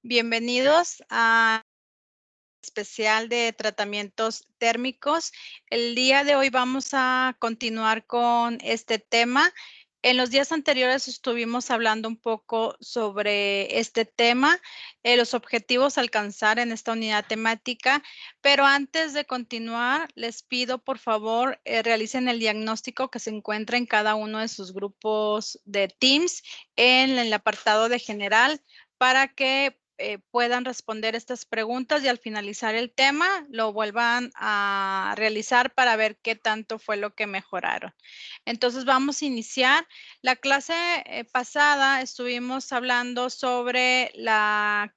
Bienvenidos a especial de tratamientos térmicos. El día de hoy vamos a continuar con este tema. En los días anteriores estuvimos hablando un poco sobre este tema, los objetivos a alcanzar en esta unidad temática, pero antes de continuar, les pido por favor realicen el diagnóstico que se encuentra en cada uno de sus grupos de Teams en el apartado de general para que puedan responder estas preguntas y al finalizar el tema lo vuelvan a realizar para ver qué tanto fue lo que mejoraron. Entonces vamos a iniciar. La clase pasada estuvimos hablando sobre la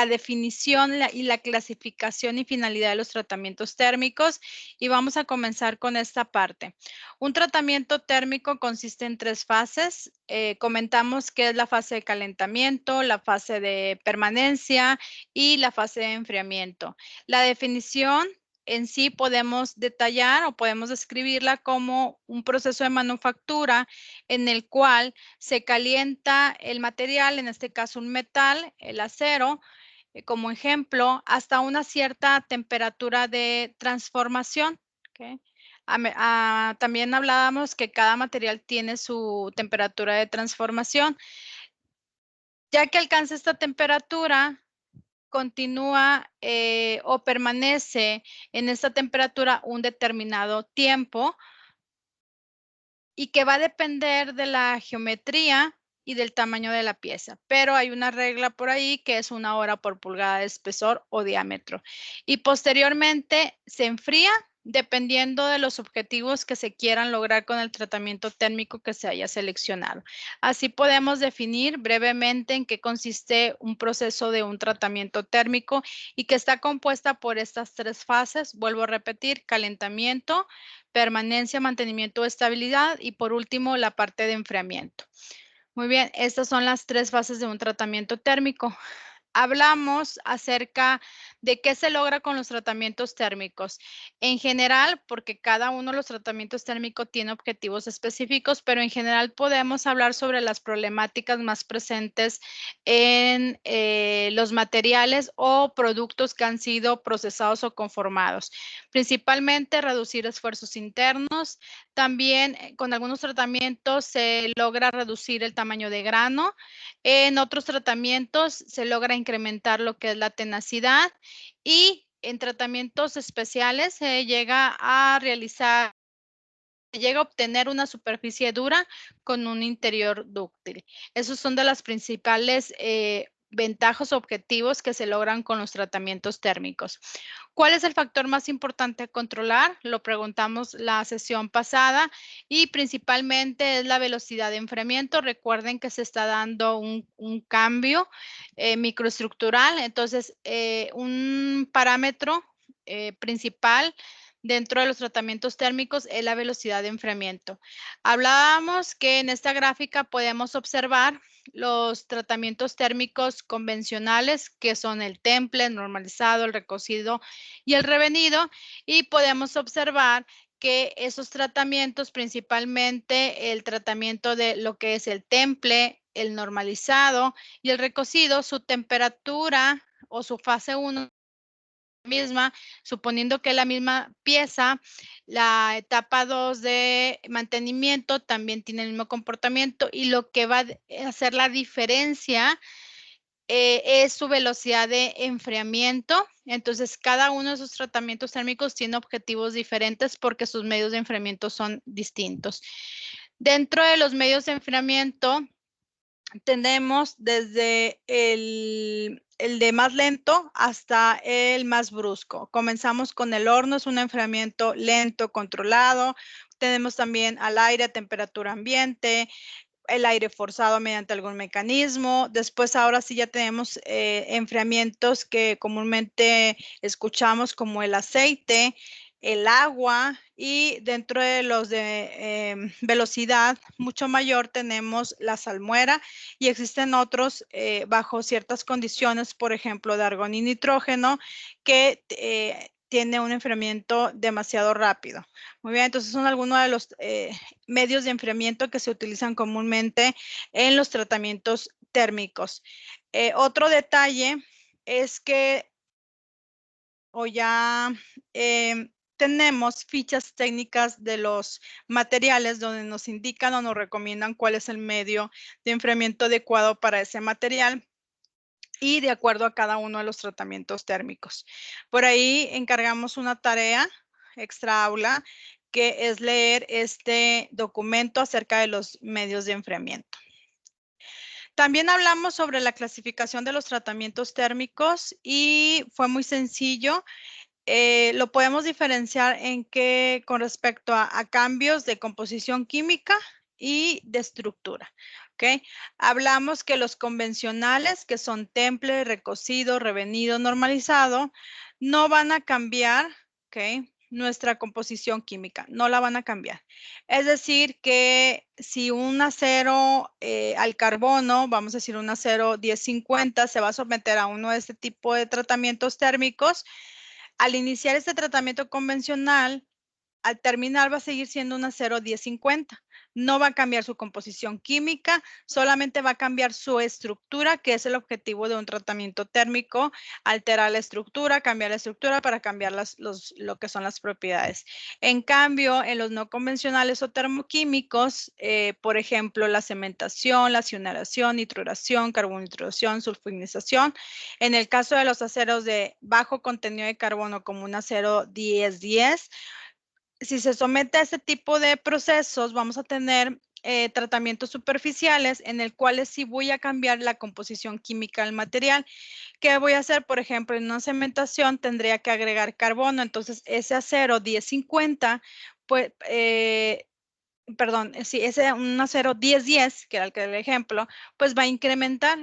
definición y la clasificación y finalidad de los tratamientos térmicos y vamos a comenzar con esta parte. Un tratamiento térmico consiste en 3 fases. Comentamos que es la fase de calentamiento, la fase de permanencia y la fase de enfriamiento. La definición en sí podemos detallar o podemos describirla como un proceso de manufactura en el cual se calienta el material, en este caso un metal, el acero, como ejemplo, hasta una cierta temperatura de transformación. ¿Okay? También hablábamos que cada material tiene su temperatura de transformación. Ya que alcanza esta temperatura, continúa o permanece en esta temperatura un determinado tiempo y que va a depender de la geometría y del tamaño de la pieza, pero hay una regla por ahí que es 1 hora por pulgada de espesor o diámetro. Y posteriormente se enfría dependiendo de los objetivos que se quieran lograr con el tratamiento térmico que se haya seleccionado. Así podemos definir brevemente en qué consiste un proceso de un tratamiento térmico y que está compuesta por estas 3 fases. Vuelvo a repetir, calentamiento, permanencia, mantenimiento o estabilidad y por último la parte de enfriamiento. Muy bien, estas son las 3 fases de un tratamiento térmico. Hablamos acerca de qué se logra con los tratamientos térmicos. En general, porque cada uno de los tratamientos térmicos tiene objetivos específicos, pero en general podemos hablar sobre las problemáticas más presentes en los materiales o productos que han sido procesados o conformados. Principalmente reducir esfuerzos internos. También con algunos tratamientos se logra reducir el tamaño de grano. En otros tratamientos se logra incrementar lo que es la tenacidad y en tratamientos especiales se llega a obtener una superficie dura con un interior dúctil. Esos son de las principales ventajas o objetivos que se logran con los tratamientos térmicos. ¿Cuál es el factor más importante a controlar? Lo preguntamos la sesión pasada y principalmente es la velocidad de enfriamiento. Recuerden que se está dando un cambio microestructural, entonces un parámetro principal dentro de los tratamientos térmicos es la velocidad de enfriamiento. Hablábamos que en esta gráfica podemos observar los tratamientos térmicos convencionales, que son el temple, el normalizado, el recocido y el revenido, y podemos observar que esos tratamientos, principalmente el tratamiento de lo que es el temple, el normalizado y el recocido, su temperatura o su fase 1 misma, suponiendo que la misma pieza, la etapa 2 de mantenimiento también tiene el mismo comportamiento y lo que va a hacer la diferencia es su velocidad de enfriamiento. Entonces, cada uno de esos tratamientos térmicos tiene objetivos diferentes porque sus medios de enfriamiento son distintos. Dentro de los medios de enfriamiento, tenemos desde el de más lento hasta el más brusco. Comenzamos con el horno, es un enfriamiento lento, controlado. Tenemos también al aire a temperatura ambiente, el aire forzado mediante algún mecanismo. Después, ahora sí ya tenemos enfriamientos que comúnmente escuchamos como el aceite, el agua y dentro de los de velocidad mucho mayor tenemos la salmuera y existen otros bajo ciertas condiciones, por ejemplo, de argón y nitrógeno, que tiene un enfriamiento demasiado rápido. Muy bien, entonces son algunos de los medios de enfriamiento que se utilizan comúnmente en los tratamientos térmicos. Otro detalle es que tenemos fichas técnicas de los materiales donde nos indican o nos recomiendan cuál es el medio de enfriamiento adecuado para ese material y de acuerdo a cada uno de los tratamientos térmicos. Por ahí encargamos una tarea extra aula que es leer este documento acerca de los medios de enfriamiento. También hablamos sobre la clasificación de los tratamientos térmicos y fue muy sencillo. Lo podemos diferenciar con respecto a cambios de composición química y de estructura, ¿ok? Hablamos que los convencionales, que son temple, recocido, revenido, normalizado, no van a cambiar, ¿ok? Nuestra composición química, no la van a cambiar. Es decir, que si un acero al carbono, vamos a decir un acero 1050, se va a someter a uno de este tipo de tratamientos térmicos, al iniciar este tratamiento convencional, al terminar va a seguir siendo un acero 1050. No va a cambiar su composición química, solamente va a cambiar su estructura, que es el objetivo de un tratamiento térmico, alterar la estructura, cambiar la estructura para cambiar lo que son las propiedades. En cambio, en los no convencionales o termoquímicos, por ejemplo, la cementación, la cioneración, nitruración, carbonitración, sulfinización, en el caso de los aceros de bajo contenido de carbono como un acero 1010, si se somete a este tipo de procesos, vamos a tener tratamientos superficiales en el cuales sí voy a cambiar la composición química del material. ¿Qué voy a hacer? Por ejemplo, en una cementación tendría que agregar carbono, entonces ese acero 1050, pues, perdón, sí, ese un acero 1010, que era el ejemplo, pues va a incrementar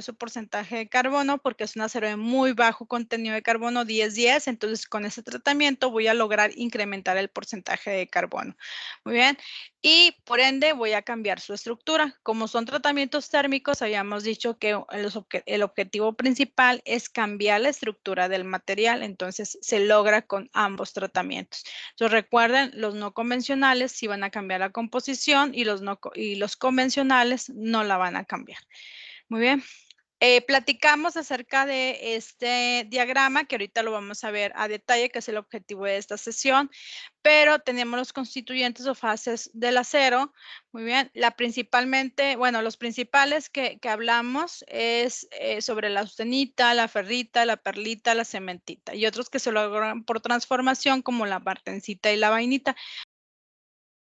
su porcentaje de carbono porque es un acero de muy bajo contenido de carbono 1010, entonces con ese tratamiento voy a lograr incrementar el porcentaje de carbono. Muy bien, y por ende voy a cambiar su estructura. Como son tratamientos térmicos, habíamos dicho que el objetivo principal es cambiar la estructura del material, entonces se logra con ambos tratamientos. Entonces recuerden, los no convencionales sí van a cambiar la composición y los convencionales no la van a cambiar. Muy bien. Platicamos acerca de este diagrama que ahorita lo vamos a ver a detalle, que es el objetivo de esta sesión, pero tenemos los constituyentes o fases del acero. Muy bien, los principales que hablamos es sobre la austenita, la ferrita, la perlita, la cementita y otros que se logran por transformación como la martensita y la vainita.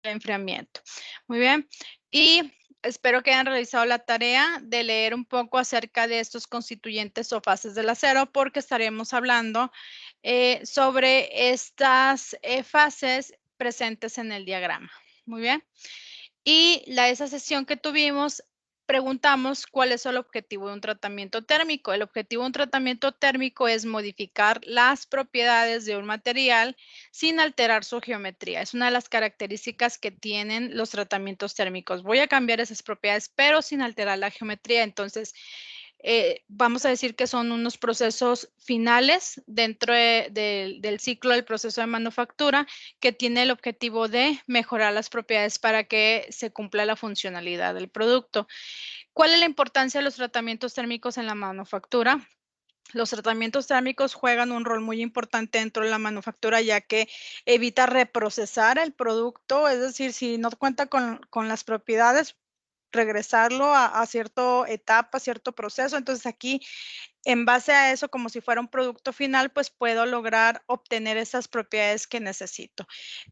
El enfriamiento. Muy bien. Y espero que hayan realizado la tarea de leer un poco acerca de estos constituyentes o fases del acero, porque estaremos hablando sobre estas fases presentes en el diagrama. Muy bien. Y esa sesión que tuvimos, preguntamos cuál es el objetivo de un tratamiento térmico. El objetivo de un tratamiento térmico es modificar las propiedades de un material sin alterar su geometría. Es una de las características que tienen los tratamientos térmicos. Voy a cambiar esas propiedades, pero sin alterar la geometría. Entonces, vamos a decir que son unos procesos finales dentro del ciclo del proceso de manufactura que tiene el objetivo de mejorar las propiedades para que se cumpla la funcionalidad del producto. ¿Cuál es la importancia de los tratamientos térmicos en la manufactura? Los tratamientos térmicos juegan un rol muy importante dentro de la manufactura, ya que evita reprocesar el producto, es decir, si no cuenta con las propiedades, regresarlo a cierta etapa, cierto proceso. Entonces aquí, en base a eso, como si fuera un producto final, pues puedo lograr obtener esas propiedades que necesito.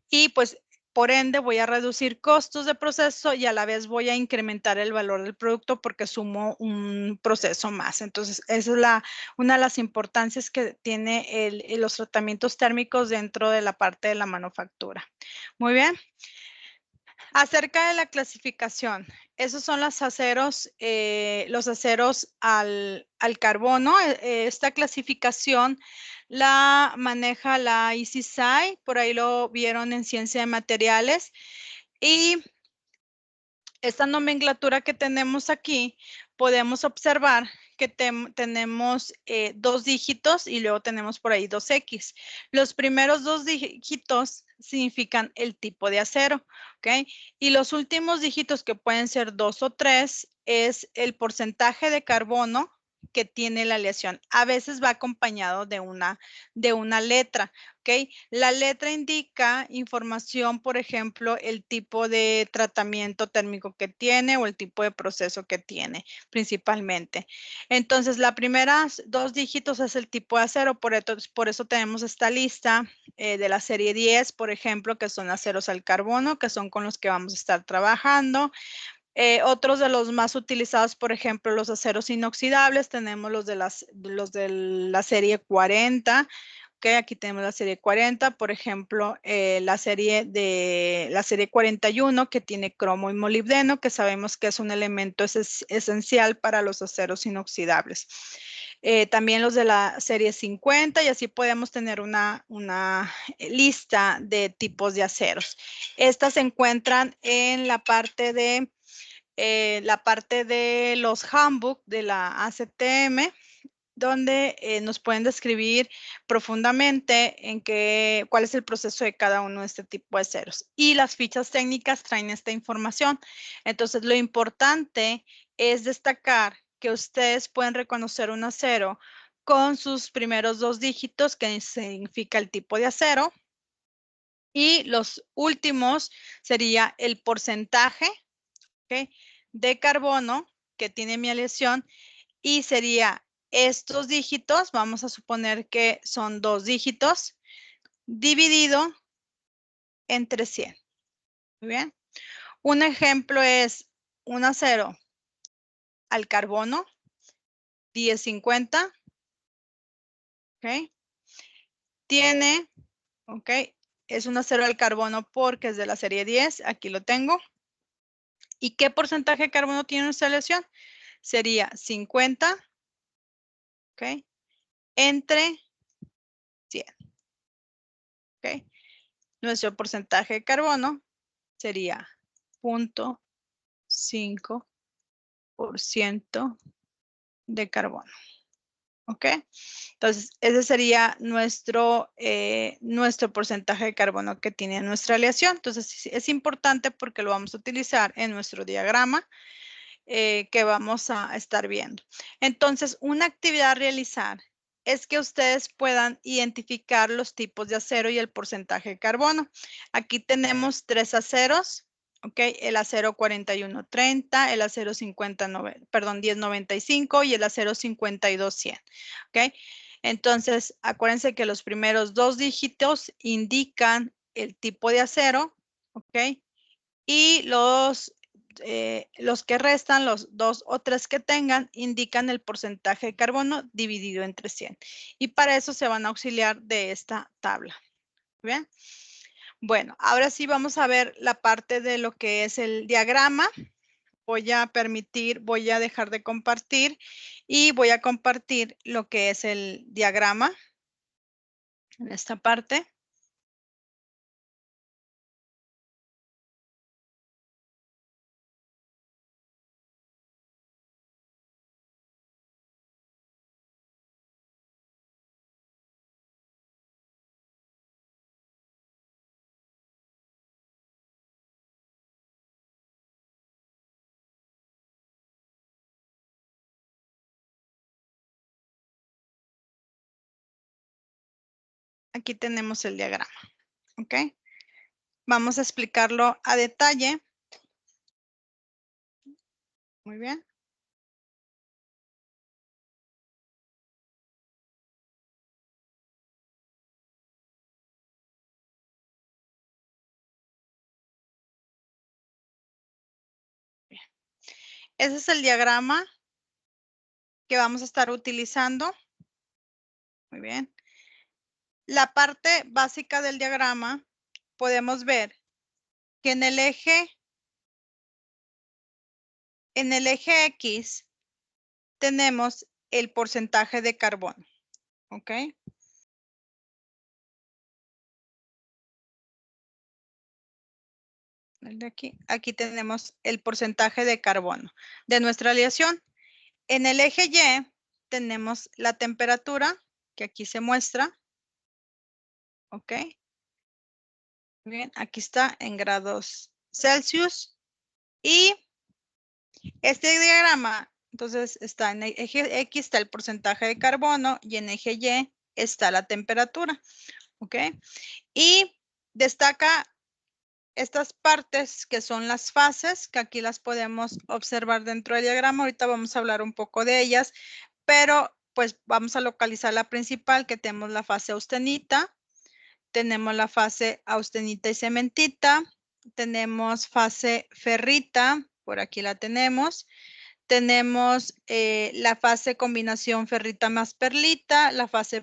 Y pues por ende voy a reducir costos de proceso y a la vez voy a incrementar el valor del producto porque sumo un proceso más. Entonces, esa es una de las importancias que tiene los tratamientos térmicos dentro de la parte de la manufactura. Muy bien. Acerca de la clasificación, esos son los aceros al carbono. Esta clasificación la maneja la ICSI, por ahí lo vieron en Ciencia de Materiales. Y esta nomenclatura que tenemos aquí, podemos observar que tenemos 2 dígitos y luego tenemos por ahí 2X. Los primeros 2 dígitos significan el tipo de acero, ¿ok? Y los últimos dígitos, que pueden ser 2 o 3, es el porcentaje de carbono que tiene la aleación. A veces va acompañado de una letra, ¿ok? La letra indica información, por ejemplo, el tipo de tratamiento térmico que tiene o el tipo de proceso que tiene, principalmente. Entonces, la primera 2 dígitos es el tipo de acero, por eso tenemos esta lista de la serie 10, por ejemplo, que son aceros al carbono, que son con los que vamos a estar trabajando. Otros de los más utilizados, por ejemplo, los aceros inoxidables, tenemos los de la serie 40, okay, aquí tenemos la serie 40, por ejemplo, la serie 41 que tiene cromo y molibdeno, que sabemos que es un elemento esencial para los aceros inoxidables. También los de la serie 50 y así podemos tener una lista de tipos de aceros. Estas se encuentran en la parte de los handbook de la ACTM, donde nos pueden describir profundamente cuál es el proceso de cada uno de este tipo de aceros. Y las fichas técnicas traen esta información. Entonces, lo importante es destacar que ustedes pueden reconocer un acero con sus primeros 2 dígitos, que significa el tipo de acero, y los últimos sería el porcentaje, ¿ok?, de carbono que tiene mi aleación, y sería estos dígitos, vamos a suponer que son 2 dígitos, dividido entre 100. Muy bien. Un ejemplo es un acero al carbono, 1050, ¿ok? Tiene, ¿ok? Es un acero al carbono porque es de la serie 10, aquí lo tengo. ¿Y qué porcentaje de carbono tiene nuestra aleación? Sería 50, ¿ok?, entre 100, ¿ok? Nuestro porcentaje de carbono sería 0.5% de carbono, ¿ok? Entonces, ese sería nuestro porcentaje de carbono que tiene nuestra aleación. Entonces, es importante porque lo vamos a utilizar en nuestro diagrama que vamos a estar viendo. Entonces, una actividad a realizar es que ustedes puedan identificar los tipos de acero y el porcentaje de carbono. Aquí tenemos 3 aceros, ¿ok? El acero 4130, el acero 1095 y el acero 52100, ¿ok? Entonces, acuérdense que los primeros 2 dígitos indican el tipo de acero, ¿ok? Y los que restan, los 2 o 3 que tengan, indican el porcentaje de carbono dividido entre 100. Y para eso se van a auxiliar de esta tabla. ¿Bien? Bueno, ahora sí vamos a ver la parte de lo que es el diagrama. Voy a dejar de compartir y voy a compartir lo que es el diagrama en esta parte. Aquí tenemos el diagrama, ¿ok? Vamos a explicarlo a detalle. Muy bien. Ese es el diagrama que vamos a estar utilizando. Muy bien. La parte básica del diagrama, podemos ver que en el eje X tenemos el porcentaje de carbono, ¿ok? El de aquí tenemos el porcentaje de carbono de nuestra aleación. En el eje Y tenemos la temperatura, que aquí se muestra, ¿ok? Bien, aquí está en grados Celsius. Y Este diagrama, entonces, está en el eje X, está el porcentaje de carbono y en eje Y está la temperatura, ¿ok? Y destaca estas partes que son las fases, que aquí las podemos observar dentro del diagrama. Ahorita vamos a hablar un poco de ellas, pero pues vamos a localizar la principal, que tenemos la fase austenita, tenemos la fase austenita y cementita, tenemos fase ferrita, por aquí la tenemos la fase combinación ferrita más perlita, la fase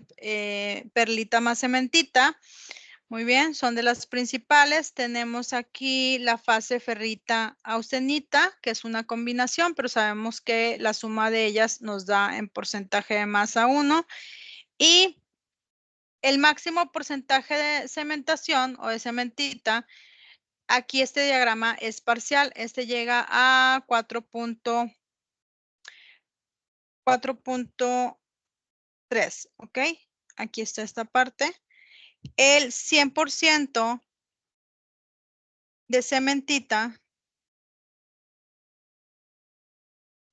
perlita más cementita. Muy bien, son de las principales. Tenemos aquí la fase ferrita austenita, que es una combinación, pero sabemos que la suma de ellas nos da en porcentaje de masa 1. Y el máximo porcentaje de cementación o de cementita, aquí este diagrama es parcial. Este llega a 4.3, ¿ok? Aquí está esta parte. El 100% de cementita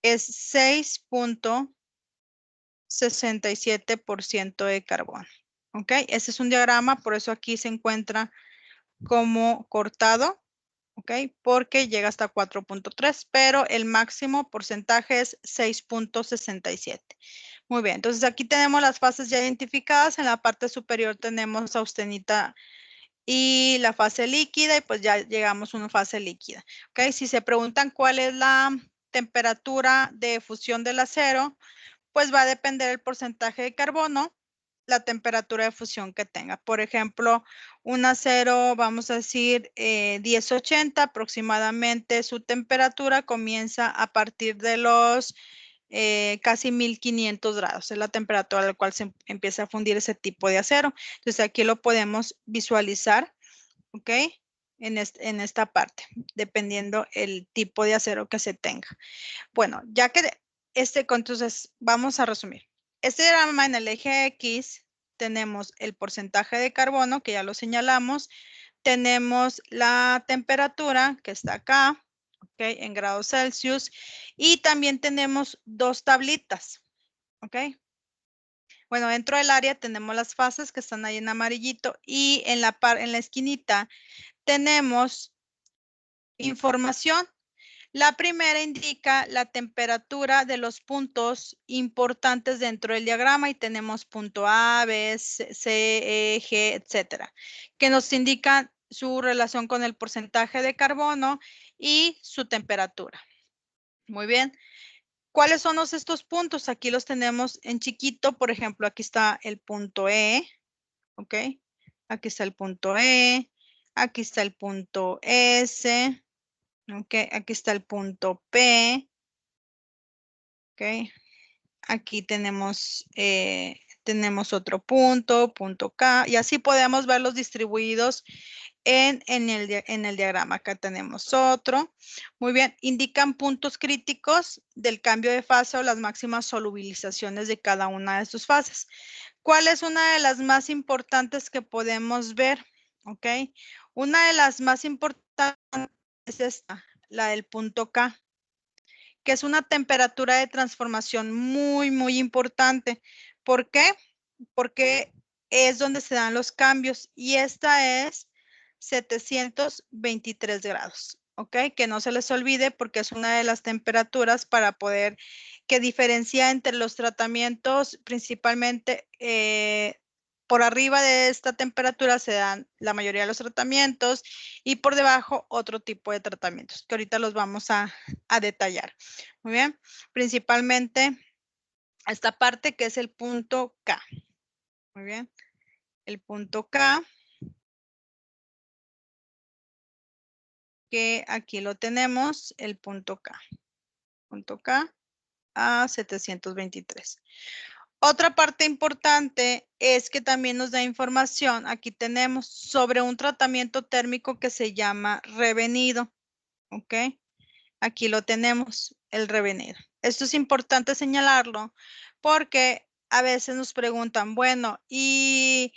es 6.67% de carbono, ¿ok? Este es un diagrama, por eso aquí se encuentra como cortado, ¿ok? Porque llega hasta 4.3, pero el máximo porcentaje es 6.67. Muy bien, entonces aquí tenemos las fases ya identificadas. En la parte superior tenemos austenita y la fase líquida, y pues ya llegamos a una fase líquida, ¿ok? Si se preguntan cuál es la temperatura de fusión del acero, pues va a depender el porcentaje de carbono, la temperatura de fusión que tenga. Por ejemplo, un acero, vamos a decir, 1080, aproximadamente su temperatura comienza a partir de los casi 1500 grados. Es la temperatura a la cual se empieza a fundir ese tipo de acero. Entonces aquí lo podemos visualizar, ¿ok? En esta parte, dependiendo el tipo de acero que se tenga. Bueno, ya que entonces vamos a resumir. Este diagrama, en el eje X tenemos el porcentaje de carbono, que ya lo señalamos. Tenemos la temperatura, que está acá, ¿ok? En grados Celsius. Y también tenemos dos tablitas, ¿ok? Bueno, dentro del área tenemos las fases que están ahí en amarillito, y en la esquinita tenemos información. La primera indica la temperatura de los puntos importantes dentro del diagrama, y tenemos punto A, B, C, E, G, etcétera, que nos indican su relación con el porcentaje de carbono y su temperatura. Muy bien. ¿Cuáles son estos puntos? Aquí los tenemos en chiquito. Por ejemplo, aquí está el punto E, ¿ok? Aquí está el punto E, aquí está el punto S, ¿ok? Aquí está el punto P, ¿ok? Aquí tenemos otro punto, punto K, y así podemos verlos distribuidos en el diagrama. Acá tenemos otro. Muy bien, indican puntos críticos del cambio de fase o las máximas solubilizaciones de cada una de sus fases. ¿Cuál es una de las más importantes que podemos ver? ¿Ok? Una de las más importantes es esta, la del punto K, que es una temperatura de transformación muy, muy importante. ¿Por qué? Porque es donde se dan los cambios, y esta es 723 grados, ¿ok? Que no se les olvide, porque es una de las temperaturas para poder, que diferencia entre los tratamientos, principalmente por arriba de esta temperatura se dan la mayoría de los tratamientos, y por debajo otro tipo de tratamientos, que ahorita los vamos a detallar. Muy bien, principalmente esta parte que es el punto K. Muy bien, el punto K, que aquí lo tenemos, el punto K a 723. Otra parte importante es que también nos da información, aquí tenemos, sobre un tratamiento térmico que se llama revenido, ¿ok? Aquí lo tenemos, el revenido. Esto es importante señalarlo, porque a veces nos preguntan, bueno, ¿y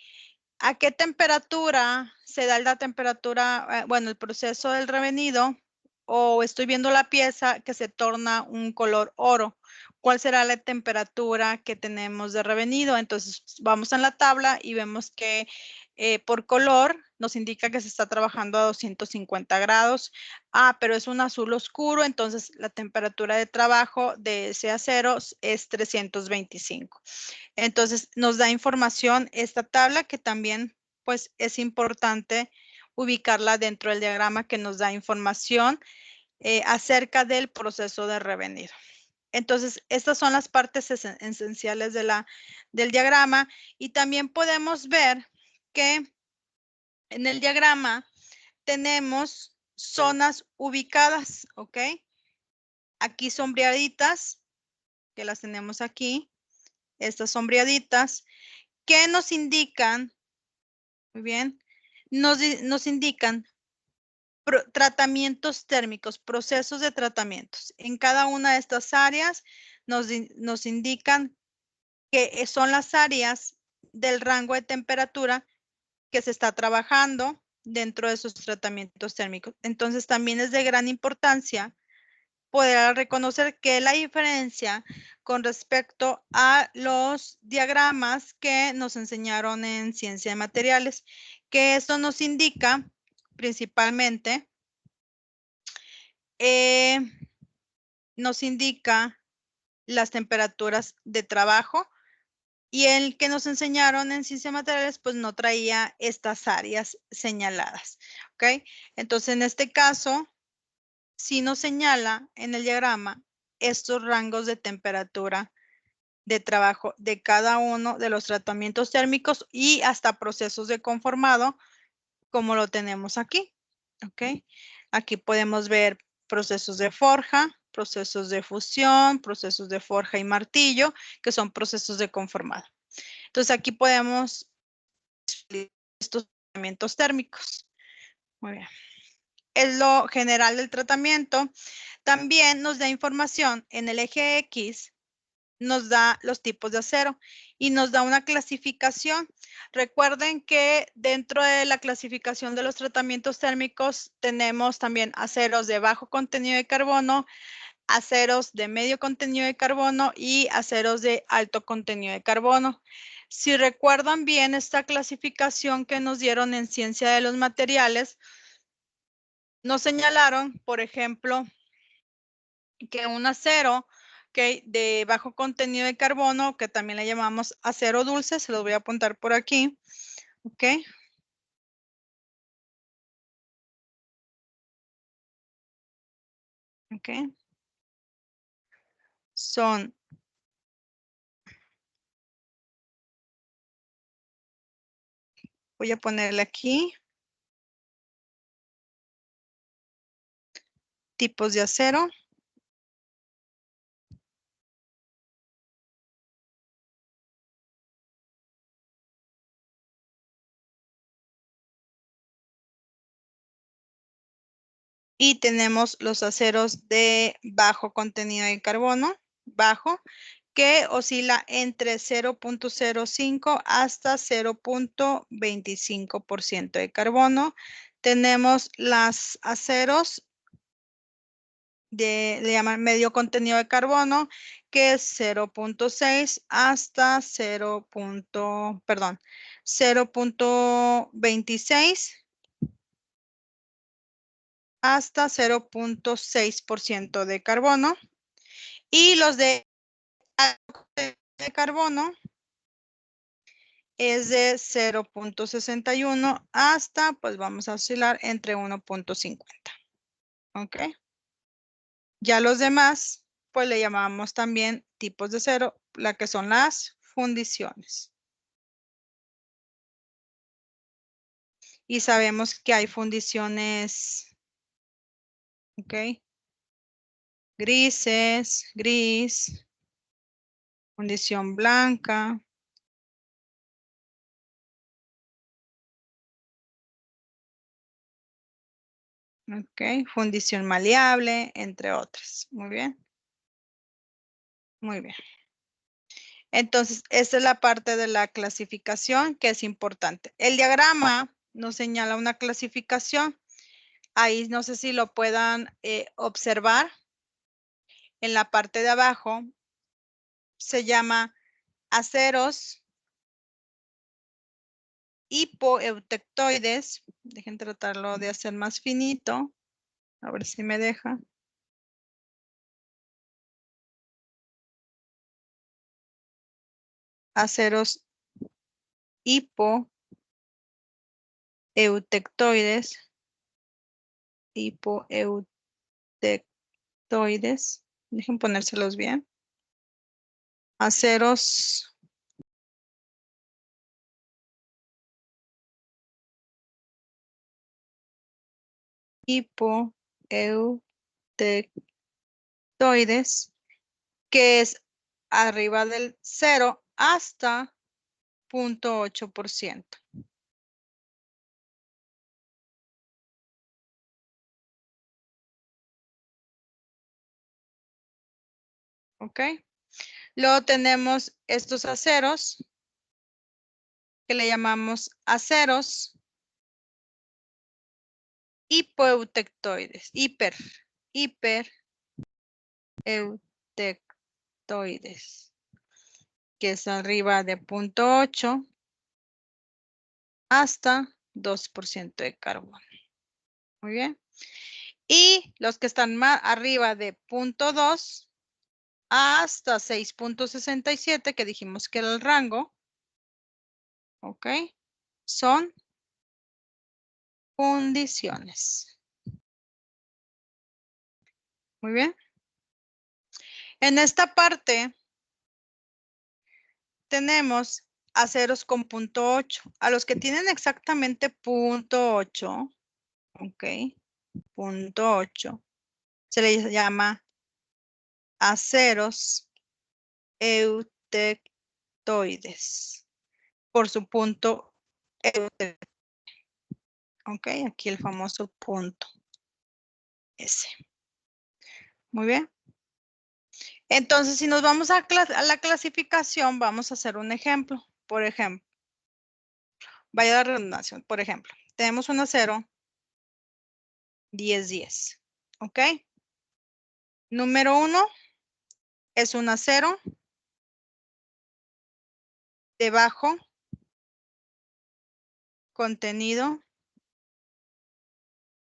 a qué temperatura se da la temperatura, bueno, el proceso del revenido? o estoy viendo la pieza que se torna un color oro. ¿Cuál será la temperatura que tenemos de revenido? Entonces, vamos a la tabla y vemos que por color nos indica que se está trabajando a 250 grados. Ah, pero es un azul oscuro, entonces la temperatura de trabajo de ese acero es 325. Entonces, nos da información esta tabla que también, pues, es importante ubicarla dentro del diagrama que nos da información acerca del proceso de revenido. Entonces, estas son las partes esenciales del diagrama y también podemos ver que en el diagrama tenemos zonas ubicadas, ¿ok? Aquí sombreaditas, que las tenemos aquí, estas sombreaditas, que nos indican, muy bien, nos indican tratamientos térmicos, procesos de tratamientos. En cada una de estas áreas nos indican que son las áreas del rango de temperatura que se está trabajando dentro de esos tratamientos térmicos. Entonces, también es de gran importancia poder reconocer que la diferencia con respecto a los diagramas que nos enseñaron en ciencia de materiales, que esto nos indica principalmente nos indica las temperaturas de trabajo y el que nos enseñaron en ciencia de materiales pues no traía estas áreas señaladas, ¿ok? Entonces en este caso sí nos señala en el diagrama estos rangos de temperatura de trabajo de cada uno de los tratamientos térmicos y hasta procesos de conformado como lo tenemos aquí, ¿ok? Aquí podemos ver procesos de forja, procesos de fusión, procesos de forja y martillo, que son procesos de conformado. Entonces aquí podemos estos tratamientos térmicos. Muy bien. Es lo general del tratamiento. También nos da información en el eje X, nos da los tipos de acero y nos da una clasificación. Recuerden que dentro de la clasificación de los tratamientos térmicos tenemos también aceros de bajo contenido de carbono, aceros de medio contenido de carbono y aceros de alto contenido de carbono. Si recuerdan bien esta clasificación que nos dieron en ciencia de los materiales, nos señalaron, por ejemplo, que un acero de bajo contenido de carbono, que también le llamamos acero dulce, se los voy a apuntar por aquí, ¿ok? ¿Ok? Son voy a ponerle aquí tipos de acero. Y tenemos los aceros de bajo contenido de carbono, bajo, que oscila entre 0.05 hasta 0.25% de carbono. Tenemos los aceros le llaman medio contenido de carbono, que es 0.6 hasta 0.26 hasta 0.6% de carbono. Y los de carbono es de 0.61 hasta, pues vamos a oscilar entre 1.50. ¿Ok? Ya los demás, pues le llamamos también tipos de acero, la que son las fundiciones. Y sabemos que hay fundiciones, ¿ok? Grises, gris, fundición blanca. Ok, fundición maleable, entre otras. Muy bien. Muy bien. Entonces, esta es la parte de la clasificación que es importante. El diagrama nos señala una clasificación. Ahí no sé si lo puedan observar. En la parte de abajo se llama aceros hipoeutectoides. Dejen tratarlo de hacer más finito. A ver si me deja. Aceros hipoeutectoides. Hipoeutectoides. Dejen ponérselos bien. Aceros hipoeutectoides, que es arriba del 0 hasta 0.8%. ¿Ok? Luego tenemos estos aceros que le llamamos aceros hipoeutectoides, hipereutectoides, que es arriba de 0.8 hasta 2% de carbono. Muy bien. Y los que están más arriba de 0.2 hasta 6.67, que dijimos que era el rango, ¿ok? Son fundiciones. Muy bien. En esta parte tenemos aceros con 0.8. A los que tienen exactamente 0.8, ¿ok? 0.8, se les llama aceros eutectoides por su punto eutectoide. Ok, aquí el famoso punto S. Muy bien. Entonces, si nos vamos a la clasificación, vamos a hacer un ejemplo. Por ejemplo, vaya la redundancia. Por ejemplo, tenemos un acero 10-10. ¿Ok? Número 1 es un acero de bajo contenido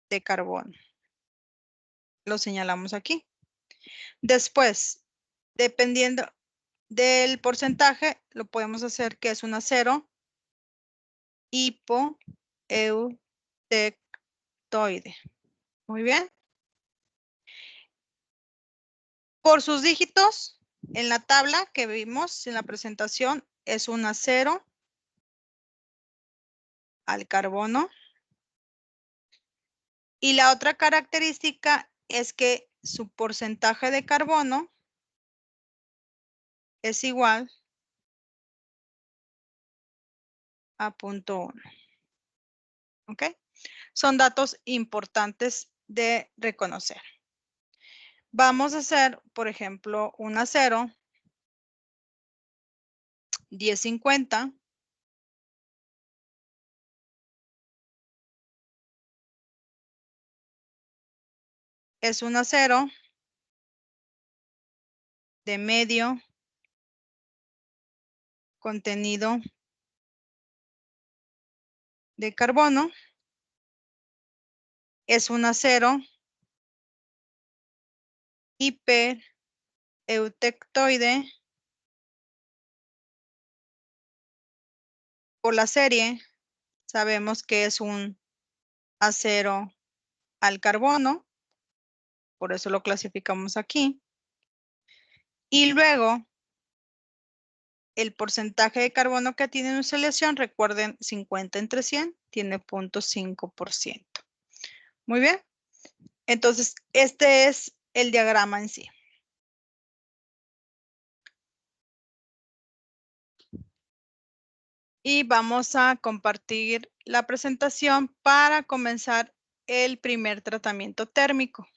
de carbono. Lo señalamos aquí. Después, dependiendo del porcentaje, lo podemos hacer que es un acero hipoeutectoide. Muy bien. Por sus dígitos, en la tabla que vimos en la presentación, es un acero al carbono. Y la otra característica es que su porcentaje de carbono es igual a 0.1. ¿Ok? Son datos importantes de reconocer. Vamos a hacer, por ejemplo, un acero 1050. Es un acero de medio contenido de carbono. Es un acero hipereutectoide. Por la serie, sabemos que es un acero al carbono, por eso lo clasificamos aquí. Y luego, el porcentaje de carbono que tiene en su selección, recuerden, 50 entre 100, tiene 0.5%. Muy bien. Entonces, este es el diagrama en sí. Y vamos a compartir la presentación para comenzar el primer tratamiento térmico.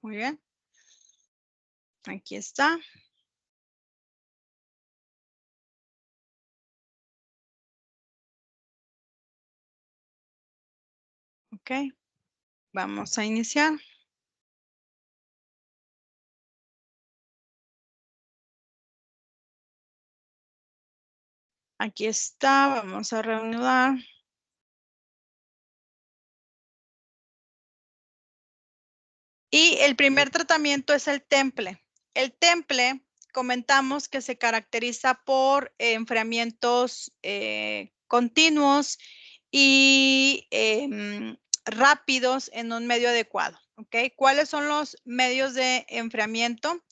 Muy bien. Aquí está. Ok. Vamos a iniciar. Aquí está, vamos a reanudar. Y el primer tratamiento es el temple. El temple, comentamos que se caracteriza por enfriamientos continuos y rápidos en un medio adecuado. ¿Ok? ¿Cuáles son los medios de enfriamiento?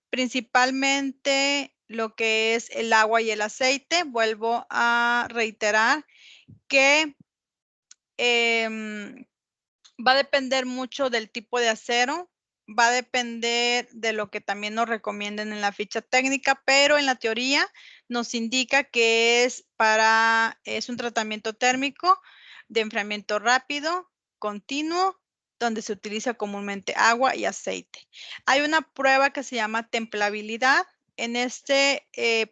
Principalmente lo que es el agua y el aceite. Vuelvo a reiterar que va a depender mucho del tipo de acero, va a depender de lo que también nos recomienden en la ficha técnica, pero en la teoría nos indica que es un tratamiento térmico de enfriamiento rápido, continuo, donde se utiliza comúnmente agua y aceite. Hay una prueba que se llama templabilidad. En esta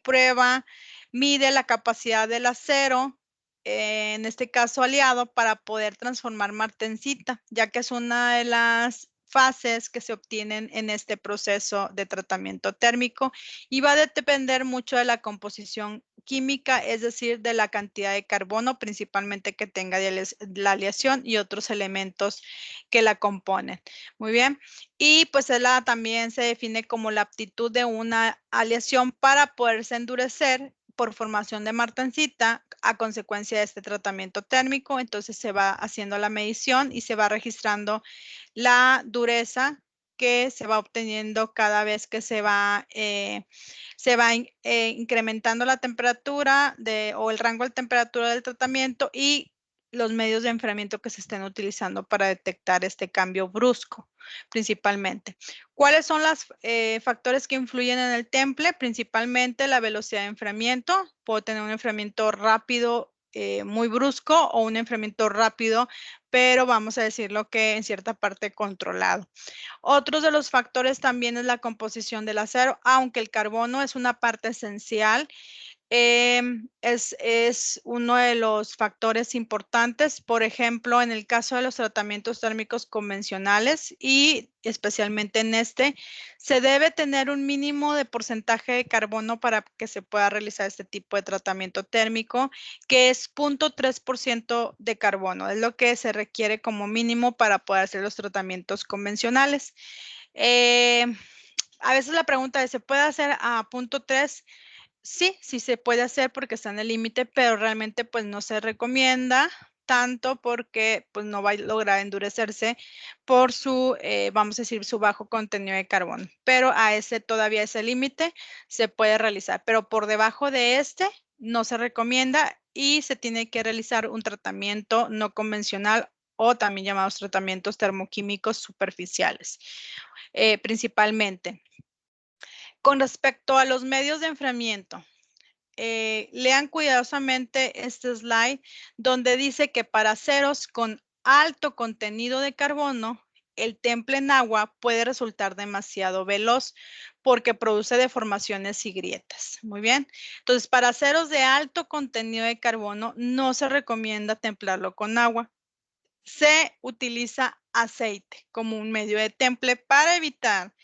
prueba mide la capacidad del acero, en este caso aliado, para poder transformar martensita, ya que es una de las fases que se obtienen en este proceso de tratamiento térmico y va a depender mucho de la composición química, es decir, de la cantidad de carbono, principalmente que tenga la aleación y otros elementos que la componen. Muy bien. Y pues también se define como la aptitud de una aleación para poderse endurecer por formación de martensita a consecuencia de este tratamiento térmico. Entonces se va haciendo la medición y se va registrando la dureza que se va obteniendo cada vez que se va incrementando la temperatura o el rango de temperatura del tratamiento y los medios de enfriamiento que se estén utilizando para detectar este cambio brusco, principalmente. ¿Cuáles son los factores que influyen en el temple? Principalmente la velocidad de enfriamiento. Puedo tener un enfriamiento rápido, muy brusco, o un enfriamiento rápido, pero vamos a decirlo que en cierta parte controlado. Otros de los factores también es la composición del acero, aunque el carbono es una parte esencial. Es uno de los factores importantes. Por ejemplo, en el caso de los tratamientos térmicos convencionales y especialmente en se debe tener un mínimo de porcentaje de carbono para que se pueda realizar este tipo de tratamiento térmico, que es 0.3% de carbono. Es lo que se requiere como mínimo para poder hacer los tratamientos convencionales. A veces la pregunta es, ¿se puede hacer a 0.3? Sí, sí se puede hacer porque está en el límite, pero realmente pues no se recomienda tanto porque pues no va a lograr endurecerse por vamos a decir, su bajo contenido de carbono. Pero a todavía ese límite se puede realizar, pero por debajo de no se recomienda y se tiene que realizar un tratamiento no convencional o también llamados tratamientos termoquímicos superficiales, principalmente. Con respecto a los medios de enfriamiento, lean cuidadosamente este slide donde dice que para aceros con alto contenido de carbono, el temple en agua puede resultar demasiado veloz porque produce deformaciones y grietas. Muy bien. Entonces, para aceros de alto contenido de carbono, no se recomienda templarlo con agua. Se utiliza aceite como un medio de temple para evitar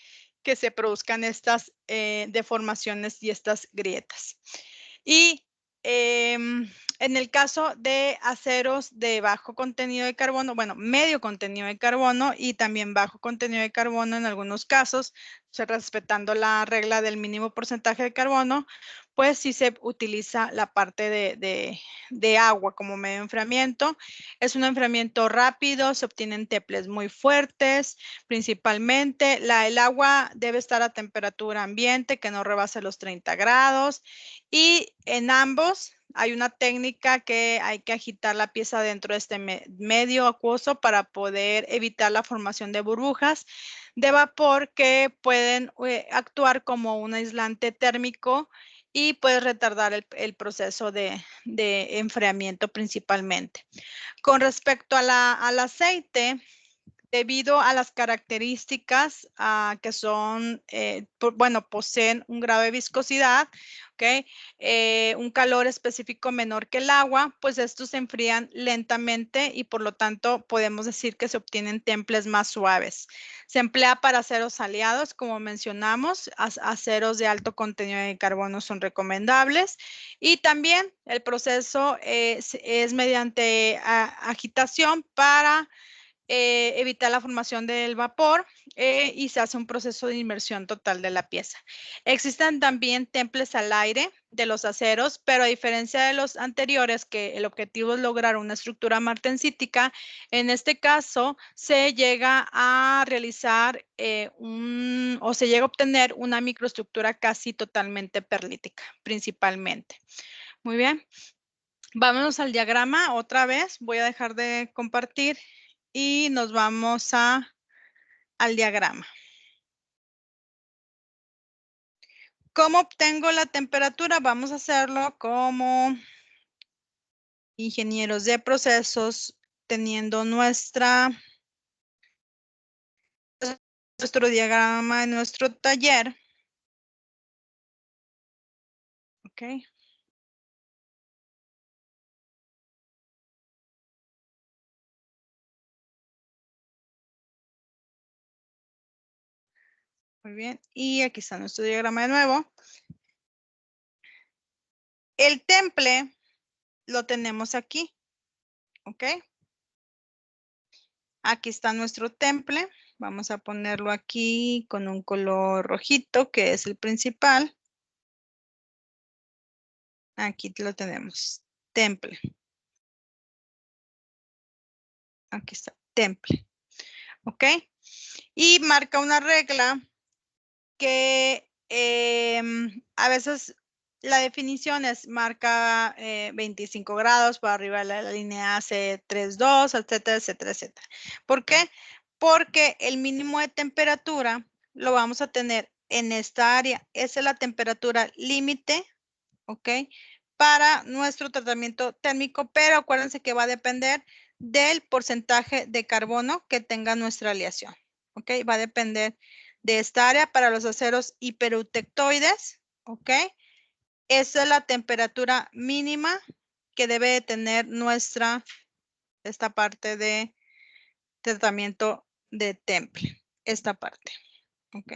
que se produzcan estas deformaciones y estas grietas. Y en el caso de aceros de bajo contenido de carbono, bueno, medio contenido de carbono y también bajo contenido de carbono en algunos casos, respetando la regla del mínimo porcentaje de carbono, pues sí se utiliza la parte de agua como medio de enfriamiento. Es un enfriamiento rápido, se obtienen teples muy fuertes, principalmente. El agua debe estar a temperatura ambiente, que no rebase los 30 grados. Y en ambos hay una técnica que hay que agitar la pieza dentro de este medio acuoso para poder evitar la formación de burbujas de vapor que pueden actuar como un aislante térmico y puede retardar el proceso de enfriamiento principalmente. Con respecto al aceite, debido a las características que son, bueno, poseen un grado de viscosidad, ¿ok? Un calor específico menor que el agua, pues estos se enfrían lentamente y por lo tanto podemos decir que se obtienen temples más suaves. Se emplea para aceros aliados, como mencionamos, aceros de alto contenido de carbono son recomendables y también el proceso es mediante agitación para evitar la formación del vapor y se hace un proceso de inmersión total de la pieza. Existen también temples al aire de los aceros, pero a diferencia de los anteriores, que el objetivo es lograr una estructura martensítica, en este caso se llega a realizar o se llega a obtener una microestructura casi totalmente perlítica, principalmente. Muy bien. Vámonos al diagrama otra vez. Voy a dejar de compartir y nos vamos al diagrama. ¿Cómo obtengo la temperatura? Vamos a hacerlo como ingenieros de procesos, teniendo nuestro diagrama en nuestro taller. Ok. Muy bien. Y aquí está nuestro diagrama de nuevo. El temple lo tenemos aquí. Ok. Aquí está nuestro temple. Vamos a ponerlo aquí con un color rojito, que es el principal. Aquí lo tenemos. Temple. Aquí está. Temple. ¿Ok? Y marca una regla que a veces la definición es marca 25 grados para arriba de la línea hace 3,2, etcétera, etcétera, etcétera. ¿Por qué? Porque el mínimo de temperatura lo vamos a tener en esta área. Esa es la temperatura límite, ¿ok? Para nuestro tratamiento térmico, pero acuérdense que va a depender del porcentaje de carbono que tenga nuestra aleación, ¿ok? Va a depender de esta área para los aceros hipereutectoides, ¿ok? Esa es la temperatura mínima que debe de tener esta parte de tratamiento de temple, esta parte, ¿ok?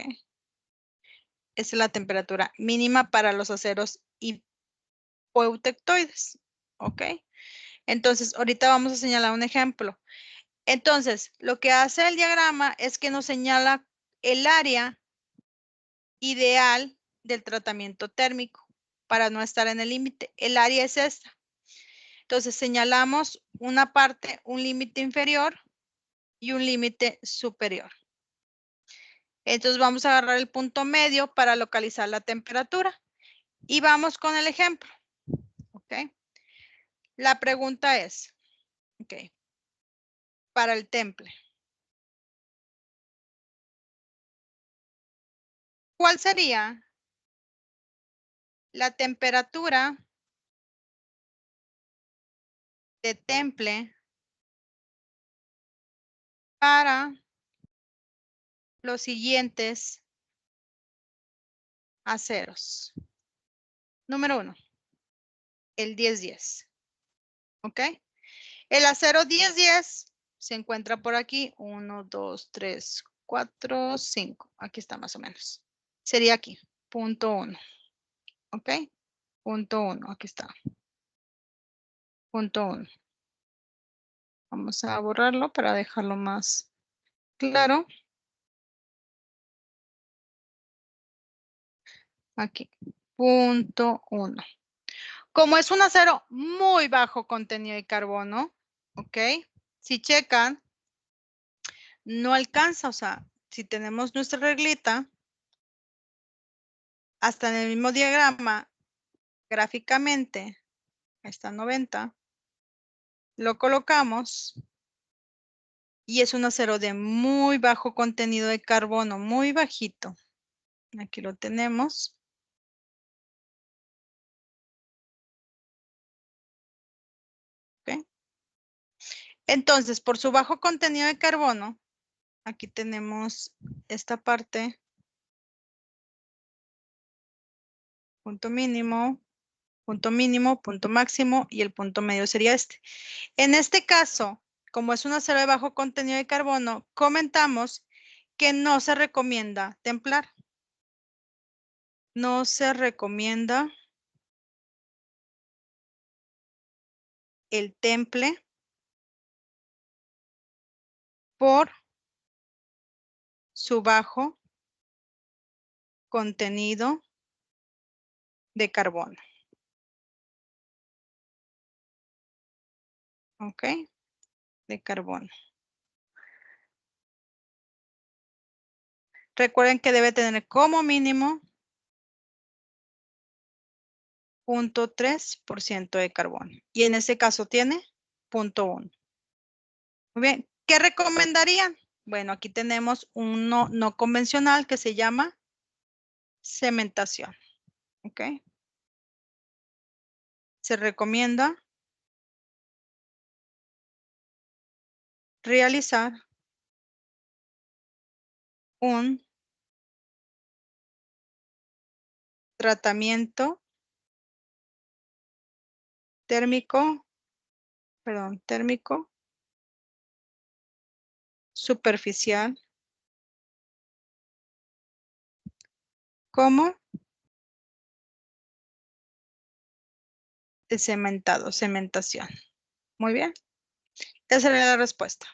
Esa es la temperatura mínima para los aceros hipoeutectoides, ¿ok? Entonces, ahorita vamos a señalar un ejemplo. Entonces, lo que hace el diagrama es que nos señala el área ideal del tratamiento térmico para no estar en el límite. El área es esta. Entonces, señalamos una parte, un límite inferior y un límite superior. Entonces, vamos a agarrar el punto medio para localizar la temperatura. Y vamos con el ejemplo. ¿Ok? La pregunta es, ¿ok? Para el temple. ¿Cuál sería la temperatura de temple para los siguientes aceros? Número 1, el 10-10. ¿Ok? El acero 10-10 se encuentra por aquí. 1, 2, 3, 4, 5. Aquí está más o menos. Sería aquí, punto 1. ¿Ok? Punto 1, aquí está. Punto 1. Vamos a borrarlo para dejarlo más claro. Aquí, punto 1. Como es un acero muy bajo contenido de carbono, ¿ok? Si checan, no alcanza, o sea, si tenemos nuestra reglita, hasta en el mismo diagrama, gráficamente, está 90, lo colocamos y es un acero de muy bajo contenido de carbono, muy bajito. Aquí lo tenemos. ¿Ok? Entonces, por su bajo contenido de carbono, Aquí tenemos esta parte. Punto mínimo, punto máximo y el punto medio sería este. En este caso, como es un acero de bajo contenido de carbono, comentamos que no se recomienda templar. No se recomienda el temple por su bajo contenido de carbono. ¿Ok? De carbono. Recuerden que debe tener como mínimo 0.3% de carbono. Y en este caso tiene 0.1. Muy bien. ¿Qué recomendarían? Bueno, aquí tenemos uno no convencional que se llama cementación. ¿Ok? Se recomienda realizar un tratamiento térmico superficial como de cementación. Muy bien. Esa sería la respuesta.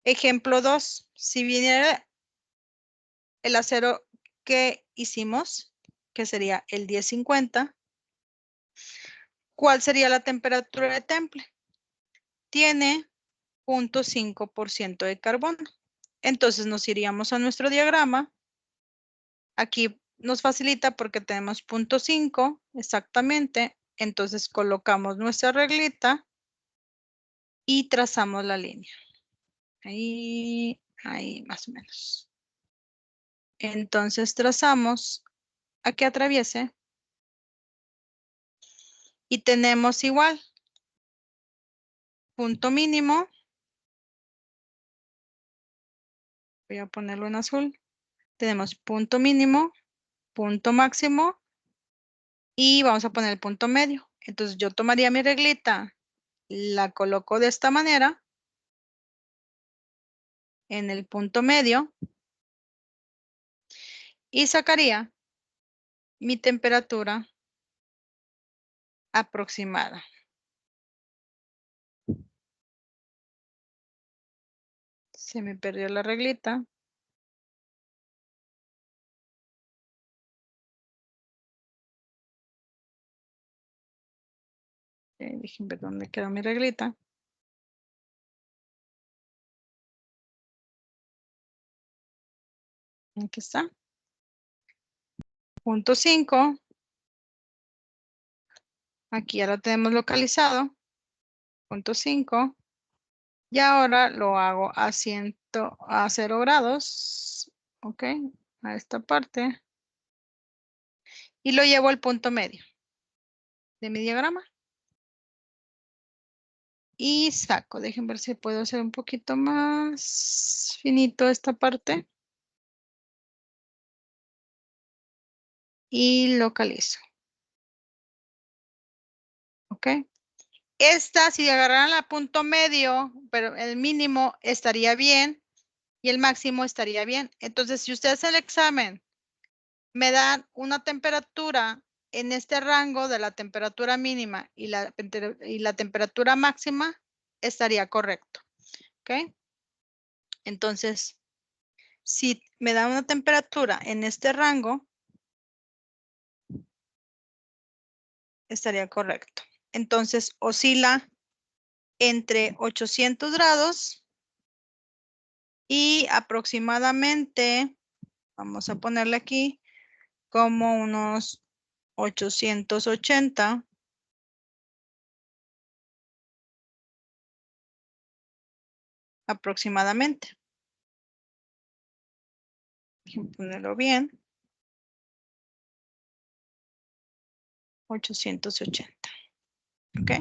Ejemplo 2. Si viniera el acero que hicimos, que sería el 1050, ¿cuál sería la temperatura de temple? Tiene 0.5% de carbono. Entonces nos iríamos a nuestro diagrama. Aquí nos facilita porque tenemos 0.5 exactamente. Entonces colocamos nuestra reglita y trazamos la línea. Ahí más o menos. Entonces trazamos a que atraviese y tenemos igual punto mínimo. Voy a ponerlo en azul. Tenemos punto mínimo, punto máximo y vamos a poner el punto medio. Entonces yo tomaría mi reglita, la coloco de esta manera en el punto medio y sacaría mi temperatura aproximada. Se me perdió la reglita. Déjenme ver dónde quedó mi reglita. Aquí está. Punto 5. Aquí ya lo tenemos localizado. Punto 5. Y ahora lo hago a 0 grados. Ok. A esta parte. Y lo llevo al punto medio de mi diagrama. Y saco. Dejen ver si puedo hacer un poquito más finito esta parte. Y localizo. Ok. Esta, si agarraran a punto medio, pero el mínimo estaría bien y el máximo estaría bien. Entonces, si ustedes el examen me dan una temperatura en este rango de la temperatura mínima y la temperatura máxima, estaría correcto. ¿Ok? Entonces, si me da una temperatura en este rango, estaría correcto. Entonces, oscila entre 800 grados y aproximadamente, vamos a ponerle aquí, como unos 880 aproximadamente. Déjenme ponerlo bien. 880. ¿Ok?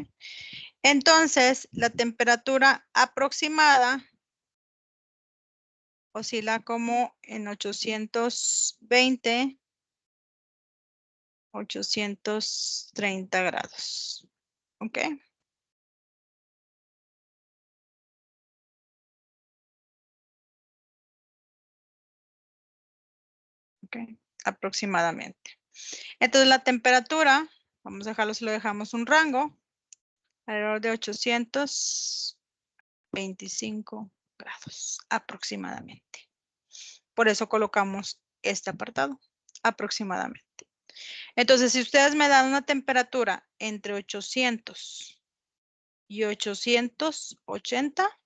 Entonces, la temperatura aproximada oscila como en 820, 830 grados. ¿Ok? Ok, aproximadamente. Entonces la temperatura, vamos a dejarlo si lo dejamos un rango, alrededor de 825 grados aproximadamente. Por eso colocamos este apartado, aproximadamente. Entonces, si ustedes me dan una temperatura entre 800 y 880,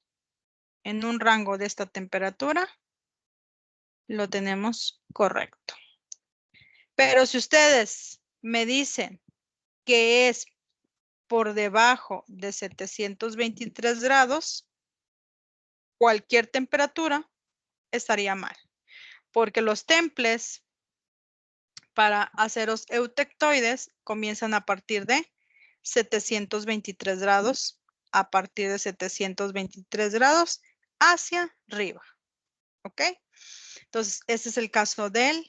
en un rango de esta temperatura, lo tenemos correcto. Pero si ustedes me dicen que es por debajo de 723 grados, cualquier temperatura estaría mal, porque los temples para aceros eutectoides comienzan a partir de 723 grados, a partir de 723 grados hacia arriba. ¿Ok? Entonces, este es el caso del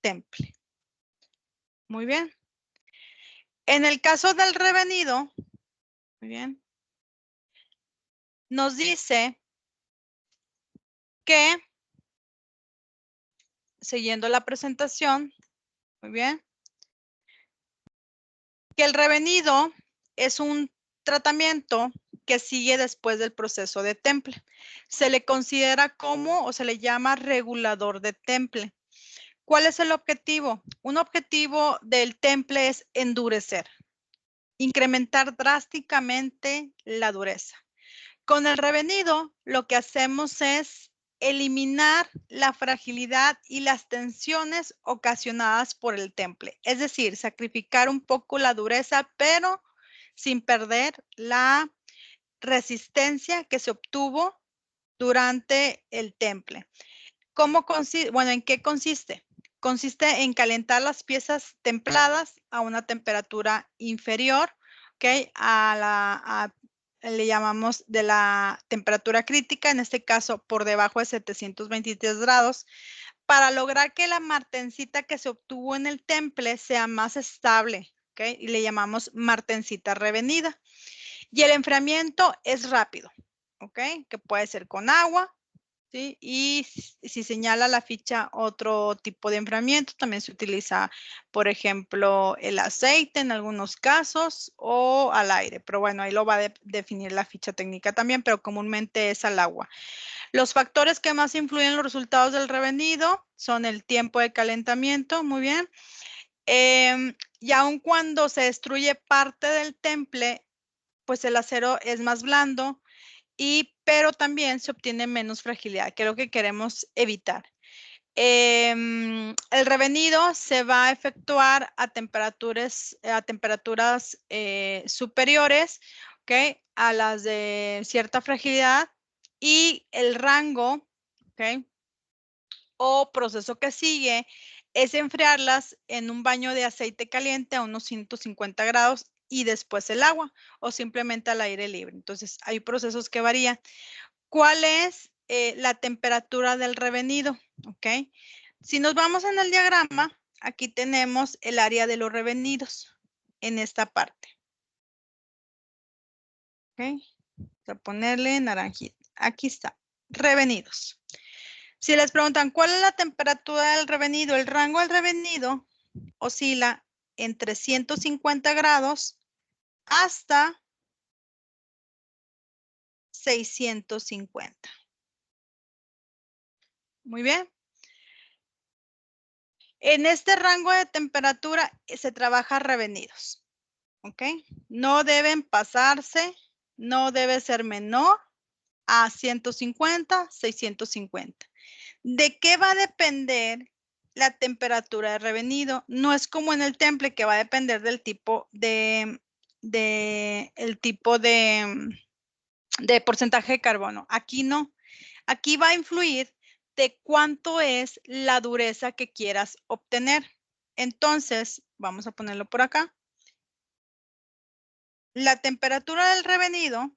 temple. Muy bien. En el caso del revenido, muy bien, nos dice que, siguiendo la presentación, muy bien, que el revenido es un tratamiento que sigue después del proceso de temple. Se le considera como o se le llama regulador de temple. ¿Cuál es el objetivo? Un objetivo del temple es endurecer, incrementar drásticamente la dureza. Con el revenido, lo que hacemos es eliminar la fragilidad y las tensiones ocasionadas por el temple. Es decir, sacrificar un poco la dureza, pero sin perder la resistencia que se obtuvo durante el temple. ¿Cómo consiste? Bueno, ¿en qué consiste? Consiste en calentar las piezas templadas a una temperatura inferior, ¿ok? Le llamamos de la temperatura crítica, en este caso por debajo de 723 grados, para lograr que la martencita que se obtuvo en el temple sea más estable, ¿ok? Y le llamamos martencita revenida. Y el enfriamiento es rápido, ¿ok? Que puede ser con agua, ¿sí? Y si señala la ficha otro tipo de enfriamiento, también se utiliza, por ejemplo, el aceite en algunos casos o al aire. Pero bueno, ahí lo va a definir la ficha técnica también, pero comúnmente es al agua. Los factores que más influyen en los resultados del revenido son el tiempo de calentamiento, muy bien. Y aun cuando se destruye parte del temple, pues el acero es más blando, pero también se obtiene menos fragilidad, que es lo que queremos evitar. El revenido se va a efectuar a temperaturas superiores, ¿ok? A las de cierta fragilidad, y el rango, ¿ok? O proceso que sigue es enfriarlas en un baño de aceite caliente a unos 150 grados y después el agua o simplemente al aire libre. Entonces, hay procesos que varían. ¿Cuál es la temperatura del revenido? ¿Ok? Si nos vamos en el diagrama, aquí tenemos el área de los revenidos en esta parte. ¿Ok? Vamos a ponerle naranjita. Aquí está, revenidos. Si les preguntan, ¿cuál es la temperatura del revenido? El rango del revenido oscila entre 150 grados hasta 650. Muy bien. En este rango de temperatura se trabaja revenidos. ¿Ok? No deben pasarse, no debe ser menor a 150, 650. ¿De qué va a depender la temperatura de revenido? No es como en el temple que va a depender del tipo de porcentaje de carbono. Aquí no. Aquí va a influir de cuánto es la dureza que quieras obtener. Entonces, vamos a ponerlo por acá. La temperatura del revenido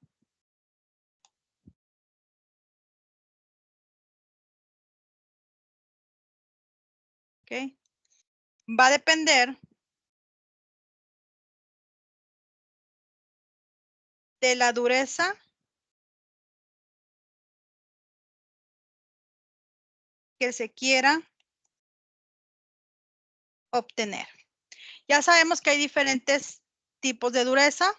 ¿ok? Va a depender de la dureza que se quiera obtener. Ya sabemos que hay diferentes tipos de dureza.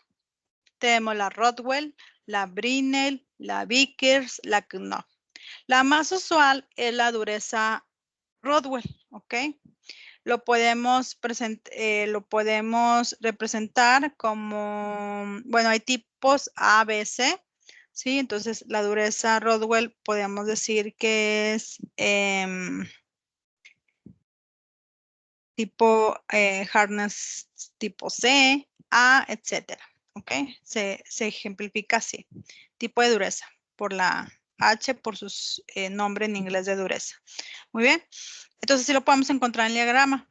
Tenemos la Rodwell, la Brinell, la Vickers, la Knopf. La más usual es la dureza Rodwell, ¿ok? Lo podemos representar como, bueno, hay tipos A, B, C, ¿sí? Entonces, la dureza Rodwell podemos decir que es tipo hardness tipo C, A, etcétera, ¿ok? Se ejemplifica así, tipo de dureza, por la H, por su nombre en inglés de dureza. Muy bien, entonces sí lo podemos encontrar en el diagrama.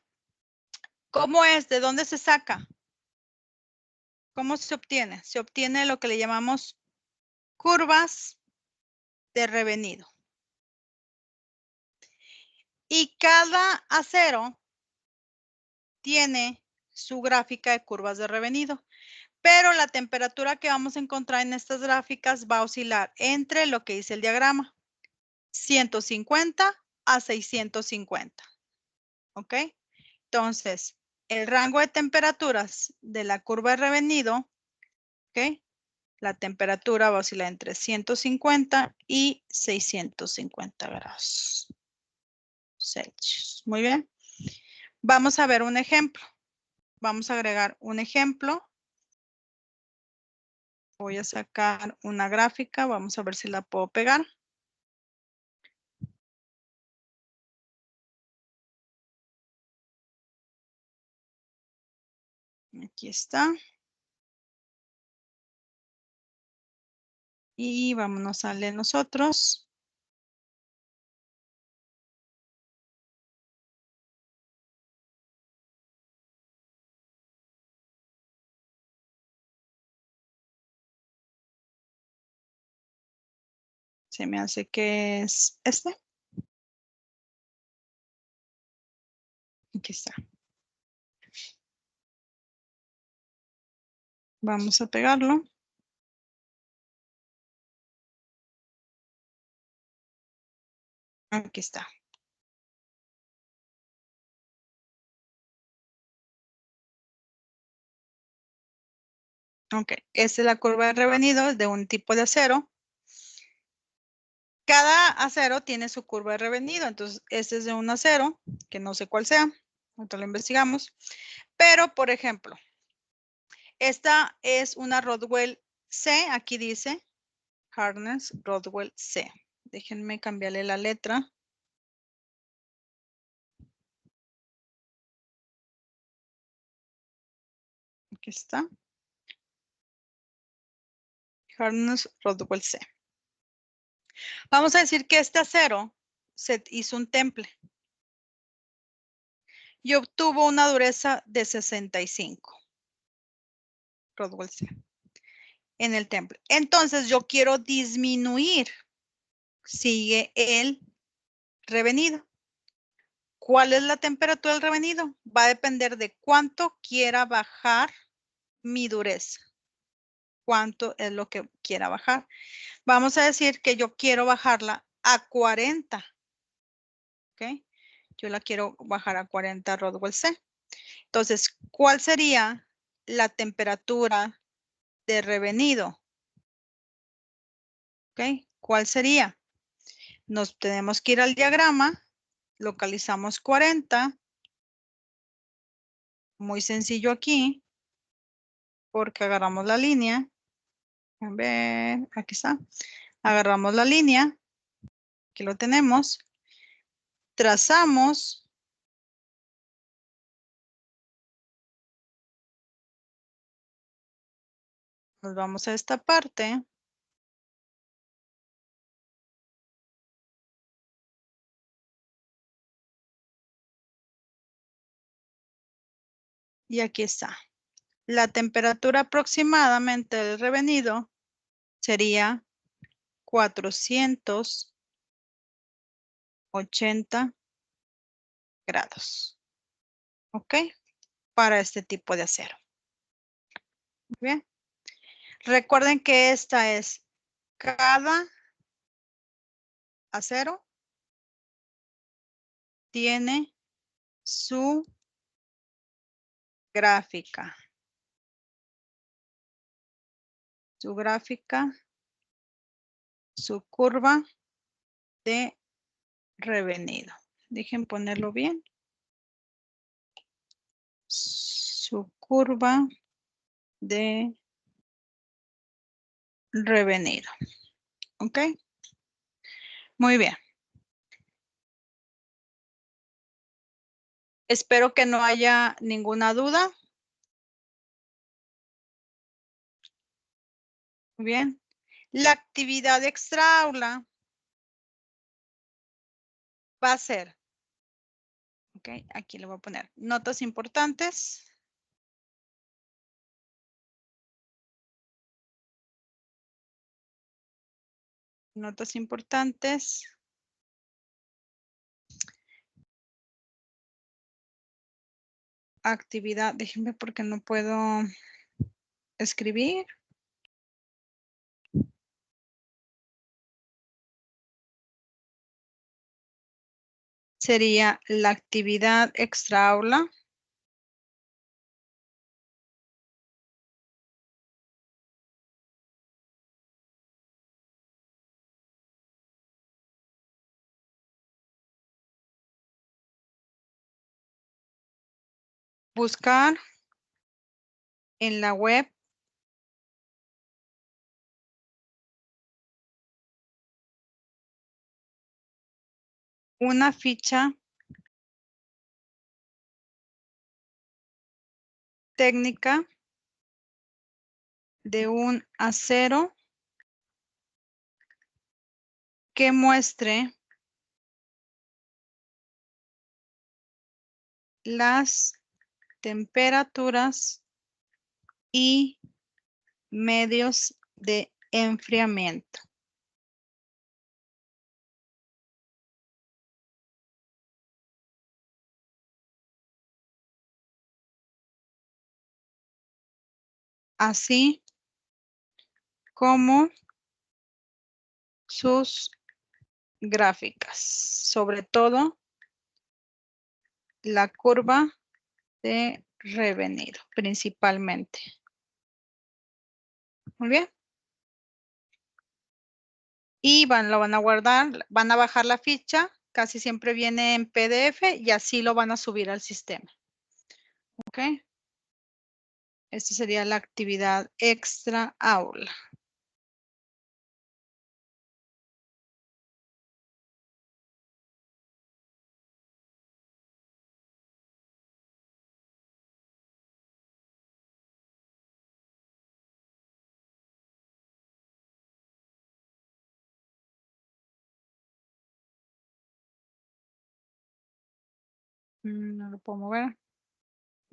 ¿Cómo es? ¿De dónde se saca? ¿Cómo se obtiene? Se obtiene lo que le llamamos curvas de revenido. Y cada acero tiene su gráfica de curvas de revenido. Pero la temperatura que vamos a encontrar en estas gráficas va a oscilar entre lo que dice el diagrama, 150 a 650. ¿Ok? Entonces, el rango de temperaturas de la curva de revenido, ¿ok? La temperatura va a oscilar entre 150 y 650 grados Celsius. Muy bien. Vamos a ver un ejemplo. Vamos a agregar un ejemplo. Voy a sacar una gráfica. Vamos a ver si la puedo pegar. Aquí está. Y vámonos a leer nosotros. Se me hace que es este. Aquí está. Vamos a pegarlo. Aquí está. Ok, esta es la curva de revenido de un tipo de acero. Cada acero tiene su curva de revenido, entonces este es de un acero, que no sé cuál sea, ahorita lo investigamos. Pero, por ejemplo, esta es una Rodwell C, aquí dice Hardness Rodwell C. Déjenme cambiarle la letra. Aquí está. Hardness Rodwell C. Vamos a decir que este acero se hizo un temple y obtuvo una dureza de 65. Rodwell C. En el temple. Entonces yo quiero disminuir. Sigue el revenido. ¿Cuál es la temperatura del revenido? Va a depender de cuánto quiera bajar mi dureza. Cuánto es lo que quiera bajar. Vamos a decir que yo quiero bajarla a 40. ¿Ok? Yo la quiero bajar a 40 Rodwell C. Entonces, ¿cuál sería la temperatura de revenido? ¿Ok? ¿Cuál sería? Nos tenemos que ir al diagrama, localizamos 40. Muy sencillo aquí, porque agarramos la línea. A ver, aquí está. Agarramos la línea, aquí lo tenemos. Trazamos. Nos vamos a esta parte. Y aquí está. La temperatura aproximadamente del revenido sería 480 grados. ¿Ok? Para este tipo de acero. Muy bien. Recuerden que esta es cada acero tiene su gráfica. Su gráfica, su curva de revenido. Dejen ponerlo bien. Su curva de revenido. ¿Ok? Muy bien. Espero que no haya ninguna duda. Muy bien. La actividad extra aula va a ser, ok, aquí le voy a poner notas importantes. Notas importantes. Actividad, déjenme porque no puedo escribir. Sería la actividad extra aula. Buscar en la web una ficha técnica de un acero que muestre las temperaturas y medios de enfriamiento. Así como sus gráficas, sobre todo la curva de revenido, principalmente. Muy bien. Y lo van a guardar, van a bajar la ficha, casi siempre viene en PDF y así lo van a subir al sistema. ¿Ok? Esta sería la actividad extra aula. No lo puedo mover.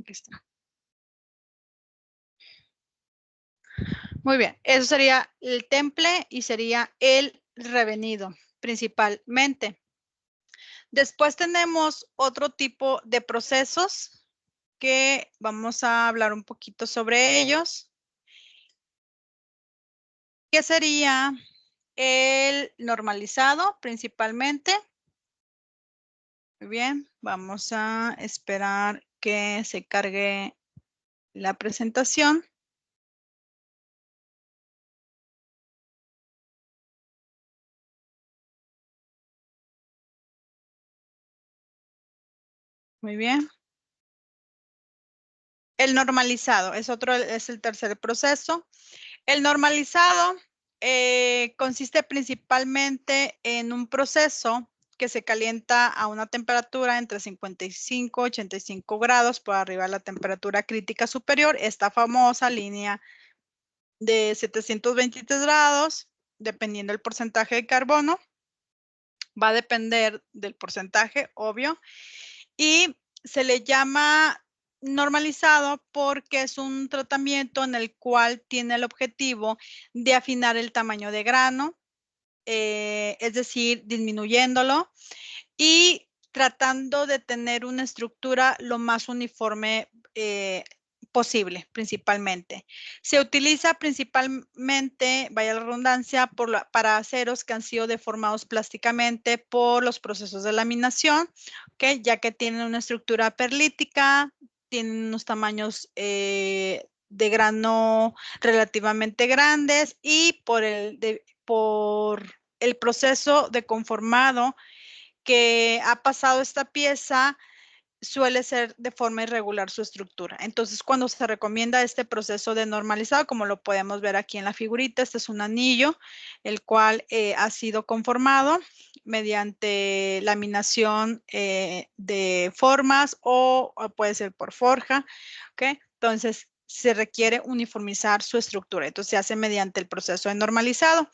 Aquí está. Muy bien, eso sería el temple y sería el revenido principalmente. Después tenemos otro tipo de procesos que vamos a hablar un poquito sobre ellos, que sería el normalizado principalmente. Muy bien, vamos a esperar que se cargue la presentación. Muy bien. El normalizado es el tercer proceso. El normalizado consiste principalmente en un proceso que se calienta a una temperatura entre 55 y 85 grados por arriba de la temperatura crítica superior, esta famosa línea de 723 grados, dependiendo del porcentaje de carbono. Va a depender del porcentaje, obvio, y se le llama normalizado porque es un tratamiento en el cual tiene el objetivo de afinar el tamaño de grano, es decir, disminuyéndolo y tratando de tener una estructura lo más uniforme posible, principalmente. Se utiliza principalmente, vaya la redundancia, para aceros que han sido deformados plásticamente por los procesos de laminación, ¿ok? Ya que tienen una estructura perlítica, tienen unos tamaños de grano relativamente grandes y por el proceso de conformado que ha pasado esta pieza, suele ser de forma irregular su estructura. Entonces, cuando se recomienda este proceso de normalizado, como lo podemos ver aquí en la figurita, este es un anillo, el cual ha sido conformado mediante laminación de formas o puede ser por forja, ¿ok? Entonces, se requiere uniformizar su estructura. Entonces, se hace mediante el proceso de normalizado.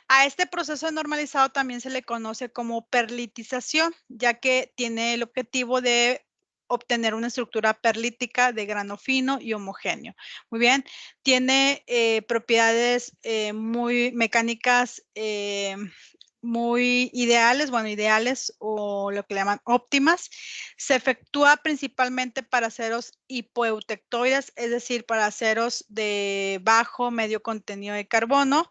A este proceso de normalizado también se le conoce como perlitización, ya que tiene el objetivo de obtener una estructura perlítica de grano fino y homogéneo. Muy bien, tiene propiedades muy mecánicas muy ideales, bueno, ideales o lo que le llaman óptimas. Se efectúa principalmente para aceros hipoeutectoides, es decir, para aceros de bajo, medio contenido de carbono,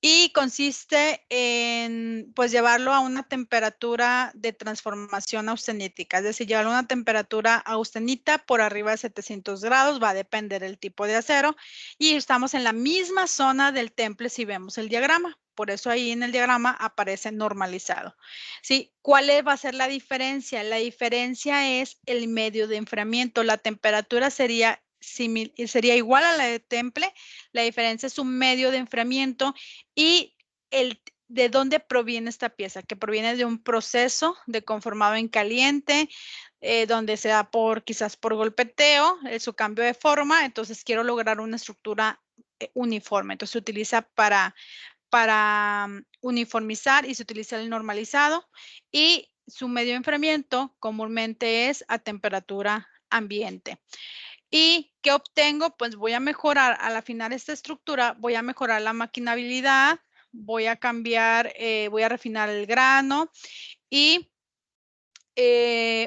y consiste en, pues, llevarlo a una temperatura de transformación austenítica, es decir, llevarlo a una temperatura austenita por arriba de 700 grados, va a depender el tipo de acero, y estamos en la misma zona del temple si vemos el diagrama. Por eso ahí en el diagrama aparece normalizado. ¿Sí? ¿Cuál va a ser la diferencia? La diferencia es el medio de enfriamiento. La temperatura sería igual a la de temple, la diferencia es un medio de enfriamiento y de dónde proviene esta pieza, que proviene de un proceso de conformado en caliente, donde se da quizás por golpeteo, su cambio de forma, entonces quiero lograr una estructura uniforme, entonces se utiliza para uniformizar y se utiliza el normalizado y su medio de enfriamiento comúnmente es a temperatura ambiente. ¿Y qué obtengo? Pues voy a mejorar, al afinar esta estructura, voy a mejorar la maquinabilidad, voy a cambiar, voy a refinar el grano y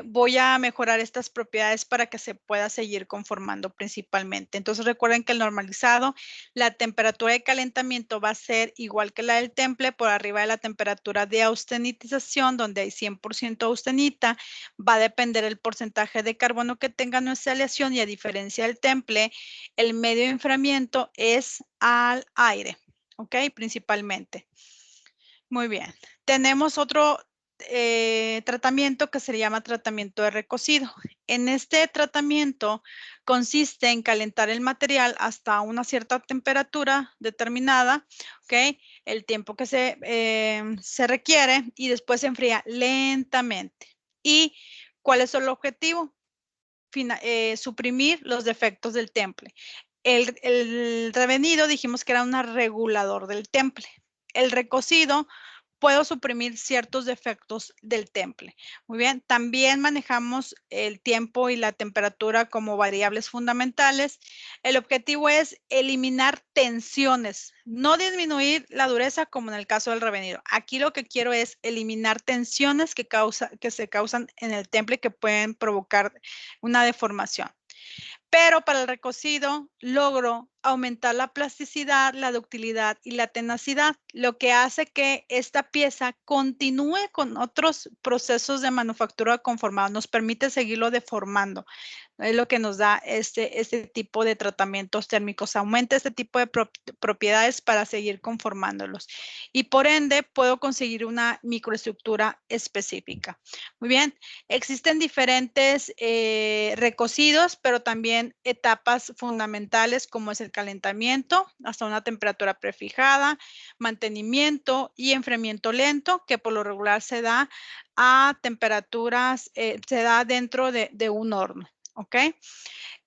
voy a mejorar estas propiedades para que se pueda seguir conformando principalmente. Entonces recuerden que el normalizado, la temperatura de calentamiento va a ser igual que la del temple, por arriba de la temperatura de austenitización, donde hay 100% austenita, va a depender el porcentaje de carbono que tenga nuestra aleación y a diferencia del temple, el medio de enfriamiento es al aire, ¿ok? Principalmente. Muy bien. Tenemos otro tratamiento que se llama tratamiento de recocido. En este tratamiento consiste en calentar el material hasta una cierta temperatura determinada, ¿ok? El tiempo que se requiere y después se enfría lentamente. ¿Y cuál es el objetivo? Suprimir los defectos del temple. El revenido dijimos que era un regulador del temple. El recocido puedo suprimir ciertos defectos del temple. Muy bien, también manejamos el tiempo y la temperatura como variables fundamentales. El objetivo es eliminar tensiones, no disminuir la dureza como en el caso del revenido. Aquí lo que quiero es eliminar tensiones que se causan en el temple que pueden provocar una deformación. Pero para el recocido logro aumentar la plasticidad, la ductilidad y la tenacidad, lo que hace que esta pieza continúe con otros procesos de manufactura conformado, nos permite seguirlo deformando. Es lo que nos da este tipo de tratamientos térmicos, aumenta este tipo de propiedades para seguir conformándolos. Y por ende, puedo conseguir una microestructura específica. Muy bien, existen diferentes recocidos, pero también etapas fundamentales como es el calentamiento hasta una temperatura prefijada, mantenimiento y enfriamiento lento, que por lo regular se da a temperaturas, se da dentro de un horno. ¿Ok?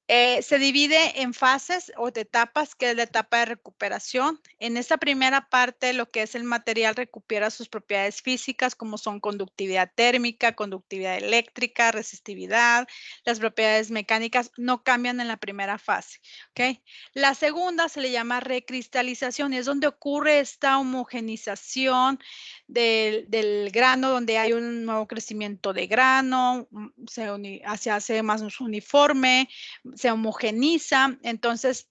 Se divide en fases o de etapas, que es la etapa de recuperación. En esta primera parte, lo que es el material recupera sus propiedades físicas, como son conductividad térmica, conductividad eléctrica, resistividad. Las propiedades mecánicas no cambian en la primera fase, ¿ok? La segunda se le llama recristalización, es donde ocurre esta homogenización del grano, donde hay un nuevo crecimiento de grano, se hace más uniforme, se homogeniza, entonces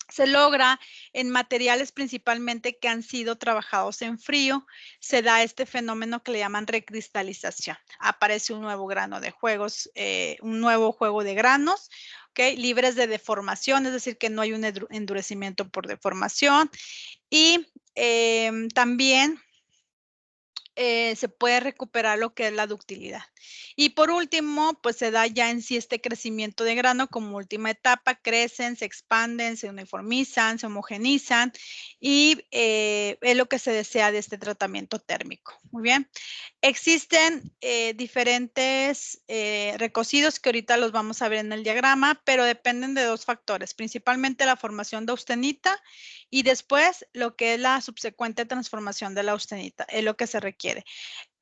se logra en materiales principalmente que han sido trabajados en frío, se da este fenómeno que le llaman recristalización. Aparece un nuevo grano de juegos, un nuevo juego de granos, ¿okay? Libres de deformación, es decir, que no hay un endurecimiento por deformación. Y también se puede recuperar lo que es la ductilidad. Y por último, pues se da ya en sí este crecimiento de grano como última etapa, crecen, se expanden, se uniformizan, se homogenizan y es lo que se desea de este tratamiento térmico. Muy bien. Existen diferentes recocidos que ahorita los vamos a ver en el diagrama, pero dependen de dos factores, principalmente la formación de austenita y después lo que es la subsecuente transformación de la austenita, es lo que se requiere.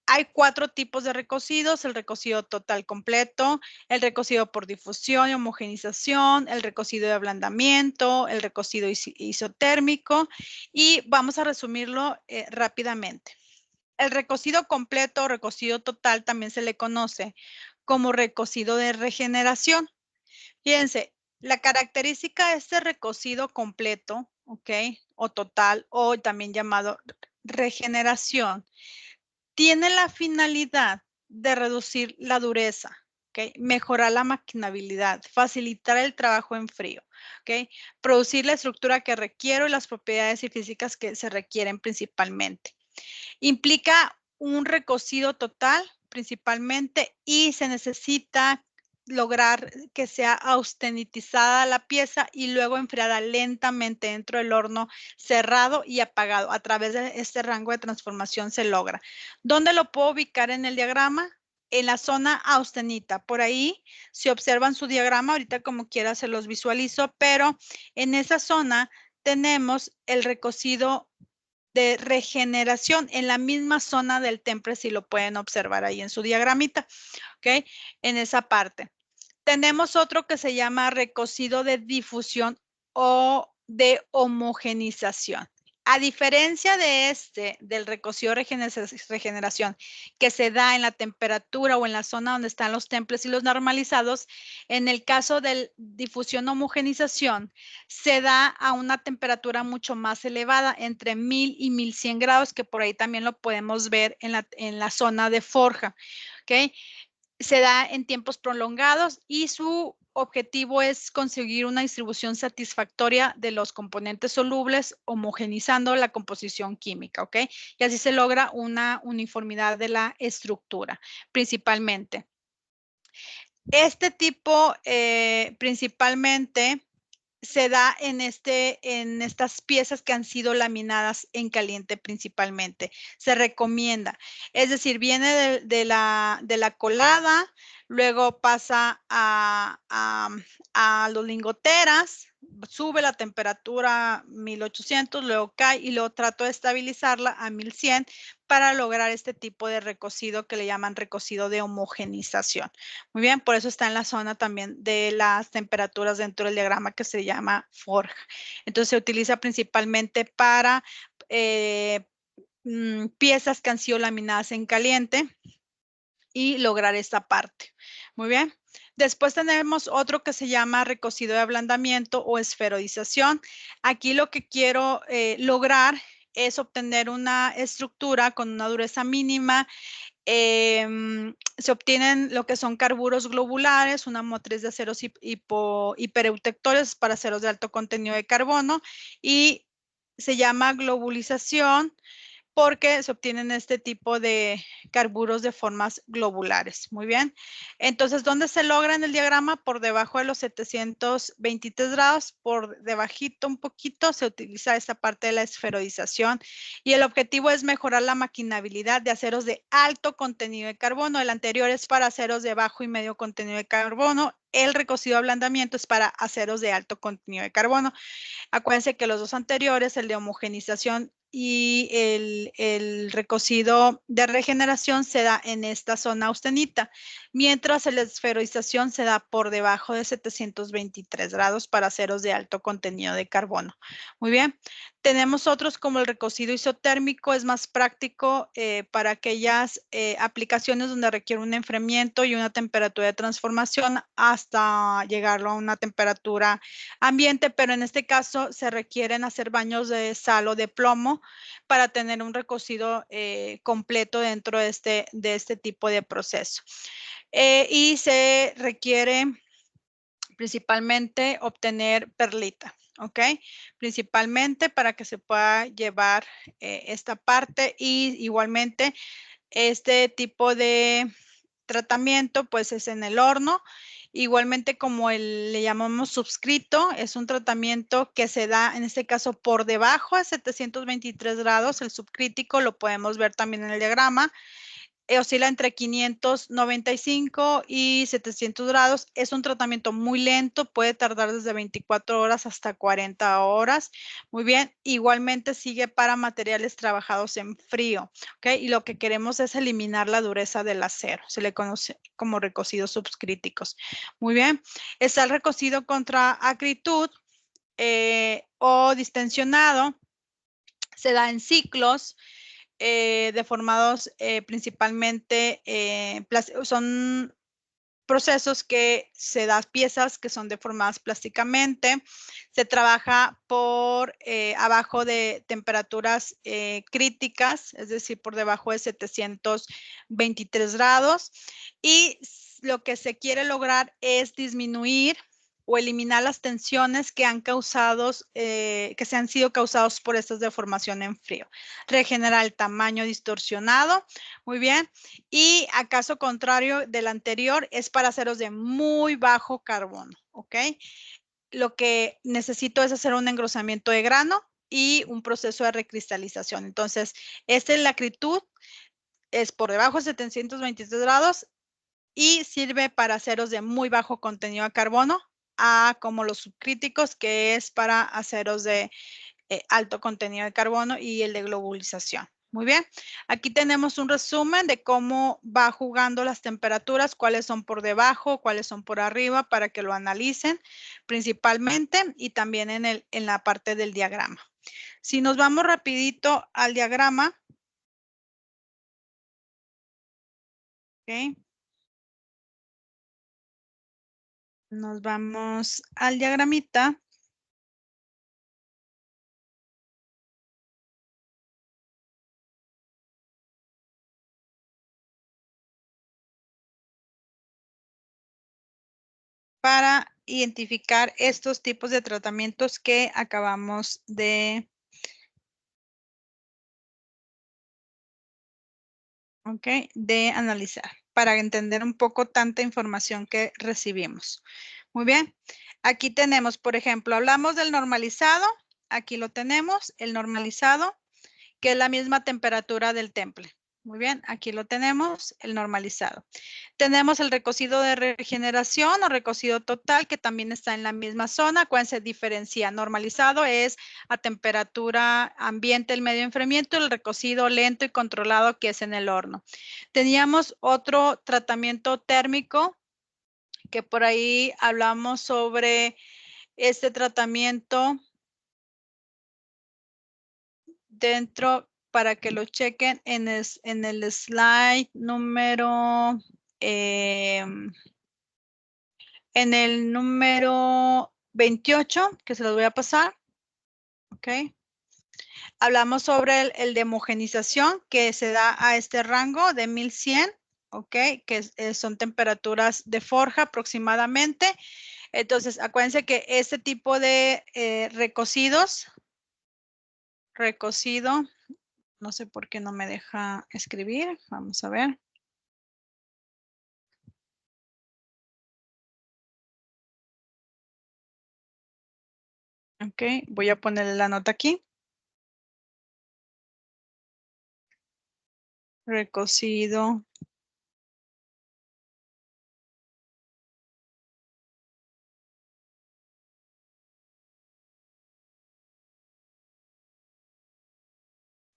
Hay 4 tipos de recocidos: el recocido total completo, el recocido por difusión y homogenización, el recocido de ablandamiento, el recocido isotérmico, y vamos a resumirlo rápidamente. El recocido completo o recocido total también se le conoce como recocido de regeneración. Fíjense, la característica de este recocido completo, ¿ok? O total, o también llamado regeneración, tiene la finalidad de reducir la dureza, ¿ok? Mejorar la maquinabilidad, facilitar el trabajo en frío, ¿ok? Producir la estructura que requiero y las propiedades y físicas que se requieren principalmente. Implica un recocido total principalmente y se necesita lograr que sea austenitizada la pieza y luego enfriada lentamente dentro del horno cerrado y apagado. A través de este rango de transformación se logra. ¿Dónde lo puedo ubicar en el diagrama? En la zona austenita. Por ahí, si observan su diagrama, ahorita como quiera se los visualizo, pero en esa zona tenemos el recocido de regeneración en la misma zona del temple, si lo pueden observar ahí en su diagramita, ¿ok? En esa parte. Tenemos otro que se llama recocido de difusión o de homogenización. A diferencia de del recocido de regeneración, que se da en la temperatura o en la zona donde están los temples y los normalizados, en el caso de difusión homogenización, se da a una temperatura mucho más elevada, entre 1000 y 1100 grados, que por ahí también lo podemos ver en la zona de forja, ¿ok? Se da en tiempos prolongados y su objetivo es conseguir una distribución satisfactoria de los componentes solubles, homogenizando la composición química, ¿ok? Y así se logra una uniformidad de la estructura, principalmente. Este tipo, principalmente, se da en estas piezas que han sido laminadas en caliente principalmente. Se recomienda. Es decir, viene de la colada, luego pasa a los lingoteras, sube la temperatura 1800, luego cae y luego trato de estabilizarla a 1100 para lograr este tipo de recocido que le llaman recocido de homogenización. Muy bien, por eso está en la zona también de las temperaturas dentro del diagrama que se llama forja. Entonces se utiliza principalmente para piezas que han sido laminadas en caliente y lograr esta parte. Muy bien. Después tenemos otro que se llama recocido de ablandamiento o esferoización. Aquí lo que quiero lograr es obtener una estructura con una dureza mínima. Se obtienen lo que son carburos globulares, una motriz de aceros hipereutectores para aceros de alto contenido de carbono y se llama globulización porque se obtienen este tipo de carburos de formas globulares. Muy bien. Entonces, ¿dónde se logra en el diagrama? Por debajo de los 723 grados, por debajito un poquito, se utiliza esta parte de la esferoidización y el objetivo es mejorar la maquinabilidad de aceros de alto contenido de carbono. El anterior es para aceros de bajo y medio contenido de carbono. El recocido ablandamiento es para aceros de alto contenido de carbono. Acuérdense que los dos anteriores, el de homogenización y el recocido de regeneración, se da en esta zona austenita, mientras la esferoización se da por debajo de 723 grados para aceros de alto contenido de carbono. Muy bien. Tenemos otros como el recocido isotérmico, es más práctico para aquellas aplicaciones donde requiere un enfriamiento y una temperatura de transformación hasta llegarlo a una temperatura ambiente, pero en este caso se requieren hacer baños de sal o de plomo para tener un recocido completo dentro de este tipo de proceso. Y se requiere principalmente obtener perlita, ¿ok? Principalmente para que se pueda llevar esta parte y igualmente este tipo de tratamiento pues es en el horno. Igualmente como le llamamos subscrito, es un tratamiento que se da en este caso por debajo de 723 grados, el subcrítico lo podemos ver también en el diagrama. Oscila entre 595 y 700 grados. Es un tratamiento muy lento, puede tardar desde 24 horas hasta 40 horas. Muy bien, igualmente sigue para materiales trabajados en frío, ¿ok? Y lo que queremos es eliminar la dureza del acero. Se le conoce como recocidos subcríticos. Muy bien, está el recocido contra acritud o distensionado. Se da en ciclos deformados principalmente, son procesos que se dan piezas que son deformadas plásticamente. Se trabaja por abajo de temperaturas críticas, es decir, por debajo de 723 grados. Y lo que se quiere lograr es disminuir o eliminar las tensiones que que se han sido causados por estas deformaciones en frío. Regenerar el tamaño distorsionado. Muy bien. Y a caso contrario del anterior, es para aceros de muy bajo carbono, ¿ok? Lo que necesito es hacer un engrosamiento de grano y un proceso de recristalización. Entonces, esta es la acritud, es por debajo de 723 grados y sirve para aceros de muy bajo contenido de carbono, como los subcríticos, que es para aceros de alto contenido de carbono y el de globalización. Muy bien, aquí tenemos un resumen de cómo va jugando las temperaturas, cuáles son por debajo, cuáles son por arriba, para que lo analicen principalmente y también en la parte del diagrama. Si nos vamos rapidito al diagrama, ¿ok? Nos vamos al diagramita. Para identificar estos tipos de tratamientos que acabamos de analizar, para entender un poco tanta información que recibimos. Muy bien, aquí tenemos, por ejemplo, hablamos del normalizado, aquí lo tenemos, el normalizado, que es la misma temperatura del temple. Muy bien, aquí lo tenemos, el normalizado. Tenemos el recocido de regeneración o recocido total, que también está en la misma zona. ¿Cuál se diferencia? Normalizado es a temperatura ambiente, el medio de enfriamiento, el recocido lento y controlado, que es en el horno. Teníamos otro tratamiento térmico, que por ahí hablamos sobre este tratamiento dentro, para que lo chequen en el slide número, en el número 28, que se los voy a pasar, ¿ok? Hablamos sobre el de homogenización, que se da a este rango de 1100, ¿ok? Que son temperaturas de forja aproximadamente. Entonces, acuérdense que este tipo de recocido No sé por qué no me deja escribir. Vamos a ver. Ok, voy a ponerle la nota aquí. Recocido.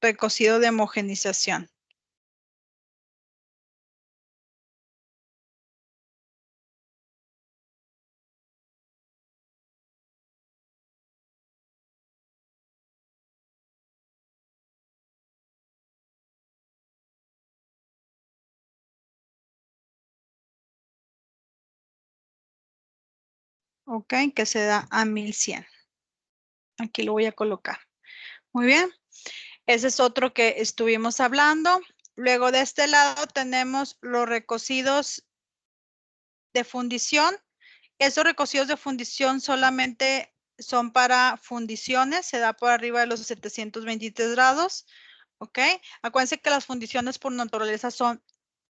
Recocido de homogenización. Ok, que se da a 1100. Aquí lo voy a colocar. Muy bien. Ese es otro que estuvimos hablando. Luego de este lado tenemos los recocidos de fundición. Esos recocidos de fundición solamente son para fundiciones, se da por arriba de los 723 grados, ¿ok? Acuérdense que las fundiciones por naturaleza son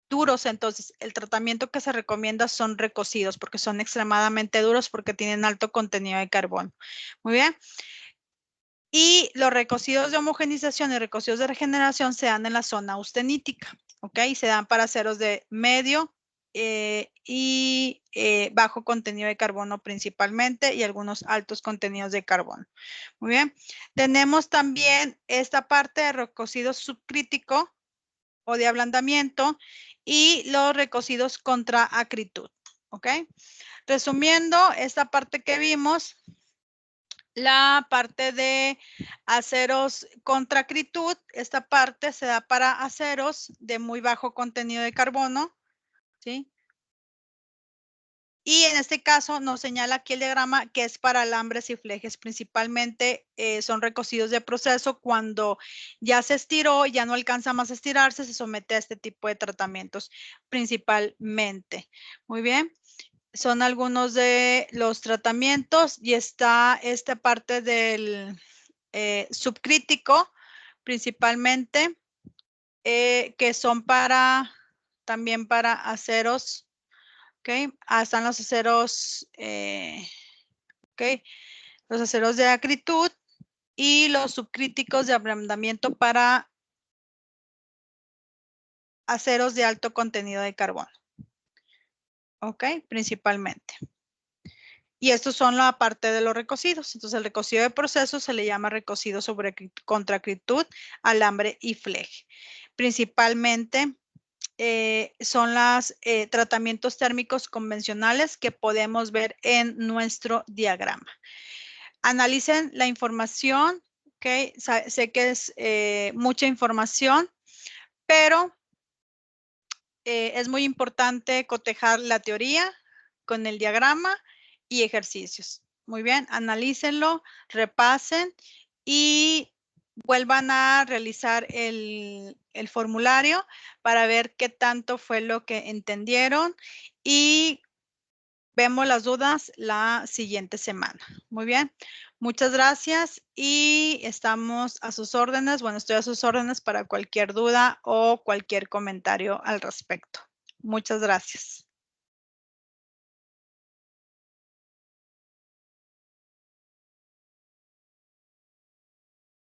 duros, entonces el tratamiento que se recomienda son recocidos porque son extremadamente duros porque tienen alto contenido de carbono. Muy bien. Y los recocidos de homogenización y recocidos de regeneración se dan en la zona austenítica, ¿ok? Se dan para aceros de medio y bajo contenido de carbono principalmente y algunos altos contenidos de carbono. Muy bien. Tenemos también esta parte de recocido subcrítico o de ablandamiento y los recocidos contra acritud, ¿ok? Resumiendo, esta parte que vimos, la parte de aceros contra acritud, esta parte se da para aceros de muy bajo contenido de carbono, ¿sí? Y en este caso nos señala aquí el diagrama que es para alambres y flejes. Principalmente son recocidos de proceso cuando ya se estiró, ya no alcanza más a estirarse, se somete a este tipo de tratamientos principalmente. Muy bien. Son algunos de los tratamientos y está esta parte del subcrítico principalmente, que son también para aceros, ¿ok? Están los aceros, ¿ok? Los aceros de acritud y los subcríticos de ablandamiento para aceros de alto contenido de carbono, ¿ok? Principalmente. Y estos son la parte de los recocidos. Entonces, el recocido de proceso se le llama recocido sobre contra acritud, alambre y fleje. Principalmente son los tratamientos térmicos convencionales que podemos ver en nuestro diagrama. Analicen la información, ¿ok? Sé que es mucha información, pero es muy importante cotejar la teoría con el diagrama y ejercicios. Muy bien, analícenlo, repasen y vuelvan a realizar el formulario para ver qué tanto fue lo que entendieron y vemos las dudas la siguiente semana. Muy bien, muchas gracias y estamos a sus órdenes. Bueno, estoy a sus órdenes para cualquier duda o cualquier comentario al respecto. Muchas gracias.